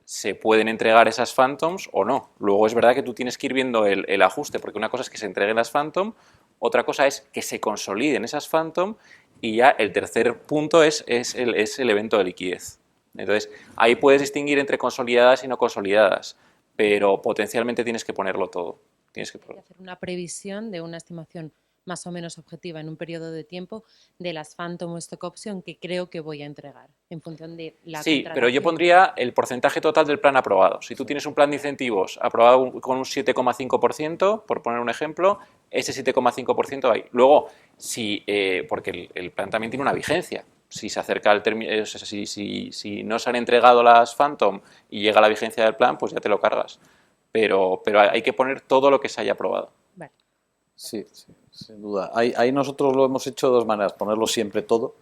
se pueden entregar esas Phantoms o no. Luego es verdad que tú tienes que ir viendo el ajuste, porque una cosa es que se entreguen las Phantom, otra cosa es que se consoliden esas Phantom y ya el tercer punto es el evento de liquidez. Entonces, ahí puedes distinguir entre consolidadas y no consolidadas, pero potencialmente tienes que ponerlo todo. Tienes que hacer una previsión de una estimación más o menos objetiva en un periodo de tiempo de las Phantom o Stock Option que creo que voy a entregar en función de la Sí, pero yo pondría el porcentaje total del plan aprobado. Si tú tienes un plan de incentivos aprobado con un 7,5%, por poner un ejemplo, ese 7,5% ahí. Luego, porque el plan también tiene una vigencia. Si se acerca al término, si no se han entregado las Phantom y llega la vigencia del plan, pues ya te lo cargas. Pero hay que poner todo lo que se haya aprobado. Vale. Sí, sin duda. Ahí nosotros lo hemos hecho de dos maneras, ponerlo siempre todo,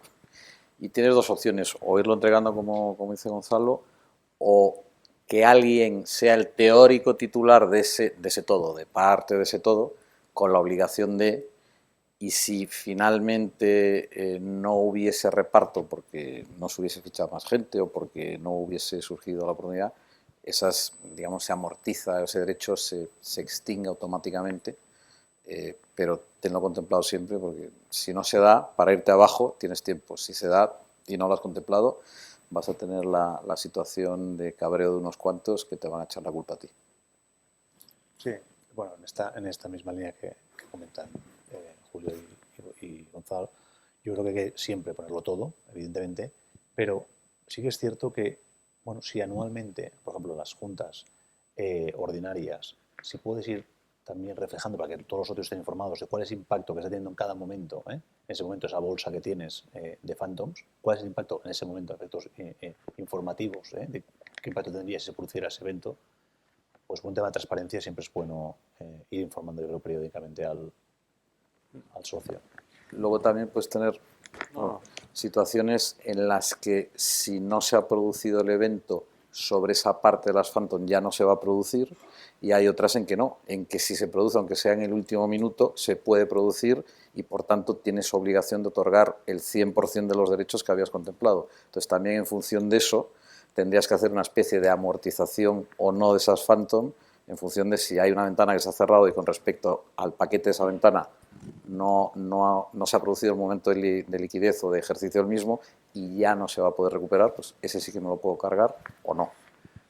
y tienes dos opciones, o irlo entregando como dice Gonzalo, o que alguien sea el teórico titular de ese todo, de parte de ese todo, con la obligación de, y si finalmente no hubiese reparto porque no se hubiese fichado más gente o porque no hubiese surgido la oportunidad, digamos, se amortiza, ese derecho se extingue automáticamente. Pero tenlo contemplado siempre, porque si no se da, para irte abajo tienes tiempo. Si se da y no lo has contemplado, vas a tener la situación de cabreo de unos cuantos que te van a echar la culpa a ti. Sí, bueno, en esta misma línea que comentan Julio y Gonzalo, yo creo que hay que siempre ponerlo todo, evidentemente, pero sí que es cierto que, bueno, si anualmente, por ejemplo, las juntas ordinarias, si puedes ir también reflejando para que todos los socios estén informados de cuál es el impacto que está teniendo en cada momento, en ese momento esa bolsa que tienes de Phantoms, cuál es el impacto en ese momento, efectos informativos, de qué impacto tendría si se produciera ese evento, pues un tema de transparencia siempre es bueno ir informando, yo creo, periódicamente al socio. Luego también puedes tener situaciones en las que si no se ha producido el evento sobre esa parte de las Phantom ya no se va a producir, y hay otras en que no, en que si se produce, aunque sea en el último minuto, se puede producir y por tanto tienes obligación de otorgar el 100% de los derechos que habías contemplado. Entonces también en función de eso tendrías que hacer una especie de amortización o no de esas Phantom en función de si hay una ventana que se ha cerrado y con respecto al paquete de esa ventana no se ha producido el momento de liquidez o de ejercicio del mismo y ya no se va a poder recuperar, pues ese sí que me lo puedo cargar o no.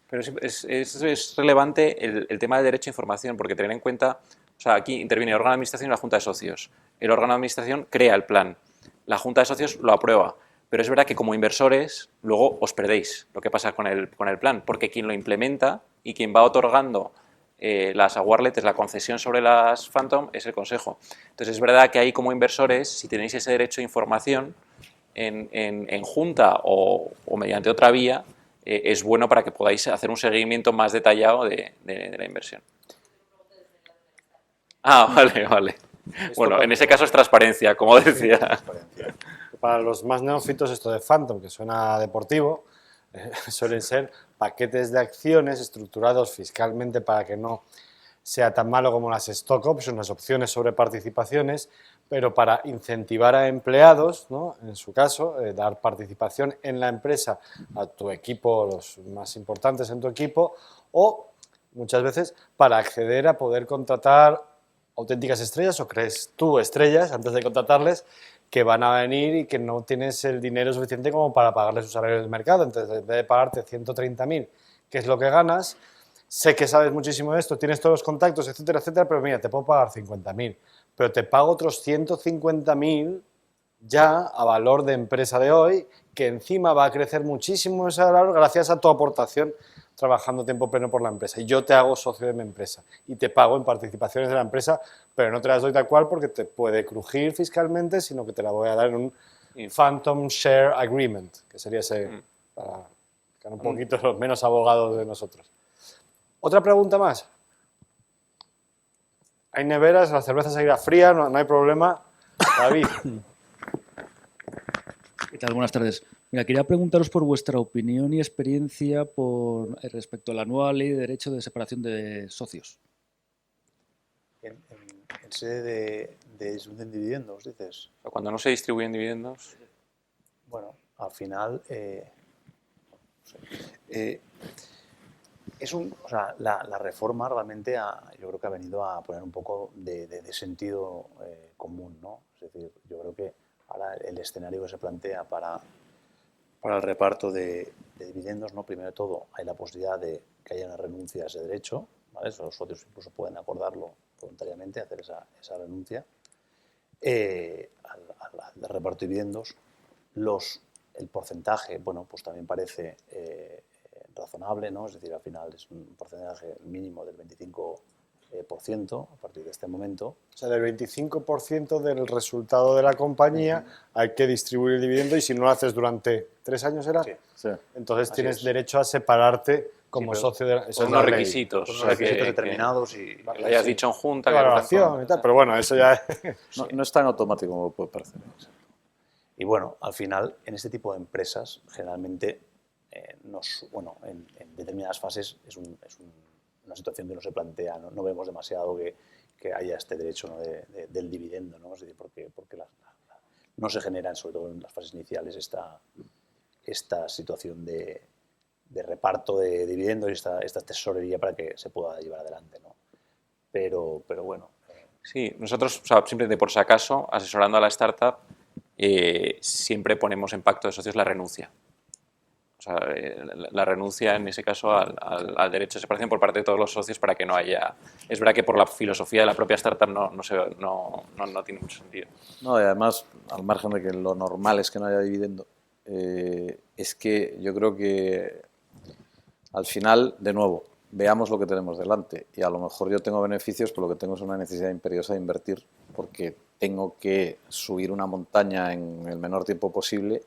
Pero es relevante el tema del derecho a información, porque tener en cuenta, o sea, aquí interviene el órgano de administración y la junta de socios. El órgano de administración crea el plan, la junta de socios lo aprueba, pero es verdad que como inversores luego os perdéis lo que pasa con el plan, porque quien lo implementa y quien va otorgando las award la concesión sobre las Phantom es el consejo. Entonces es verdad que ahí como inversores, si tenéis ese derecho de información en junta o mediante otra vía, es bueno para que podáis hacer un seguimiento más detallado de la inversión. Vale. Bueno, en ese caso es transparencia, como decía. Para los más neófitos, esto de Phantom, que suena deportivo, suelen ser paquetes de acciones estructurados fiscalmente para que no sea tan malo como las stock options, las opciones sobre participaciones, pero para incentivar a empleados, ¿no? En su caso, dar participación en la empresa a tu equipo, los más importantes en tu equipo, o muchas veces para acceder a poder contratar auténticas estrellas, o crees tú estrellas antes de contratarles, que van a venir y que no tienes el dinero suficiente como para pagarles su salario del mercado. Entonces, en vez de pagarte 130.000, que es lo que ganas, sé que sabes muchísimo de esto, tienes todos los contactos, etcétera, etcétera, pero mira, te puedo pagar 50.000, pero te pago otros 150.000 ya a valor de empresa de hoy, que encima va a crecer muchísimo ese valor gracias a tu aportación trabajando tiempo pleno por la empresa. Y yo te hago socio de mi empresa y te pago en participaciones de la empresa, pero no te las doy tal cual porque te puede crujir fiscalmente, sino que te la voy a dar en un Phantom Share Agreement, que sería ese, para buscar un poquito los menos abogados de nosotros. ¿Otra pregunta más? Hay neveras, la cerveza seguirá fría, no hay problema. David. ¿Qué tal? Buenas tardes. Mira, quería preguntaros por vuestra opinión y experiencia respecto a la nueva ley de derecho de separación de socios. En sede de distribución de dividendos, dices. Cuando no se distribuyen dividendos. Bueno, al final la reforma realmente yo creo que ha venido a poner un poco de sentido común, ¿no? Es decir, yo creo que ahora el escenario que se plantea para el reparto de dividendos, ¿no? Primero de todo, hay la posibilidad de que haya una renuncia a ese derecho, ¿vale? Los socios incluso pueden acordarlo voluntariamente, hacer esa renuncia al reparto de dividendos. El porcentaje, bueno, pues también parece razonable, ¿no? Es decir, al final es un porcentaje mínimo del 25% a partir de este momento. O sea, del 25% del resultado de la compañía hay que distribuir el dividendo, y si no lo haces durante 3 años, ¿era? Sí. Sí. Entonces Así tienes es. derecho a separarte como pero socio de la... Con eso es unos la ley. requisitos. Con o unos sea, requisitos que determinados y... lo hayas dicho en junta. La que valoración y tal, pero bueno, eso ya... No es tan automático como puede parecer. Y bueno, al final, en este tipo de empresas, generalmente, en determinadas fases es una situación que no se plantea, no vemos demasiado que haya este derecho, ¿no? del dividendo, ¿no? Es decir, porque no se generan, sobre todo en las fases iniciales, esta situación de reparto de dividendos y esta tesorería para que se pueda llevar adelante, ¿no? Pero bueno. Sí, nosotros, o sea, simplemente por si acaso, asesorando a la startup, siempre ponemos en pacto de socios la renuncia. O sea, la renuncia en ese caso al derecho de separación por parte de todos los socios para que no haya... Es verdad que por la filosofía de la propia startup no tiene mucho sentido. No, y además, al margen de que lo normal es que no haya dividendo, es que yo creo que al final, de nuevo, veamos lo que tenemos delante. Y a lo mejor yo tengo beneficios, pero lo que tengo es una necesidad imperiosa de invertir, porque tengo que subir una montaña en el menor tiempo posible,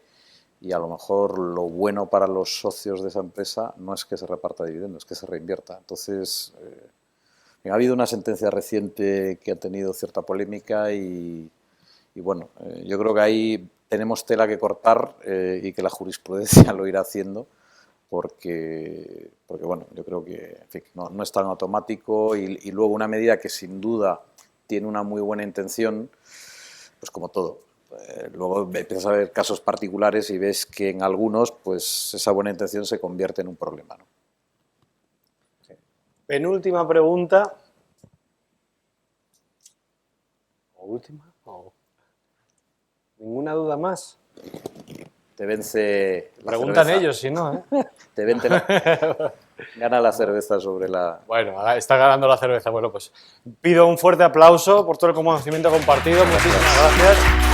y a lo mejor lo bueno para los socios de esa empresa no es que se reparta dividendos, es que se reinvierta. Entonces, ha habido una sentencia reciente que ha tenido cierta polémica y bueno, yo creo que ahí tenemos tela que cortar y que la jurisprudencia lo irá haciendo, porque bueno, yo creo que en fin, no es tan automático, y luego una medida que sin duda tiene una muy buena intención, pues como todo. Luego empiezas a ver casos particulares y ves que en algunos pues esa buena intención se convierte en un problema, ¿no? Sí. Penúltima pregunta. ¿O última? ¿O... ¿Ninguna duda más? Te vence la Preguntan cerveza. ellos, si no, ¿eh? Te vence gana la cerveza sobre la... Bueno, está ganando la cerveza. Bueno, pues pido un fuerte aplauso por todo el conocimiento compartido. Muchísimas gracias.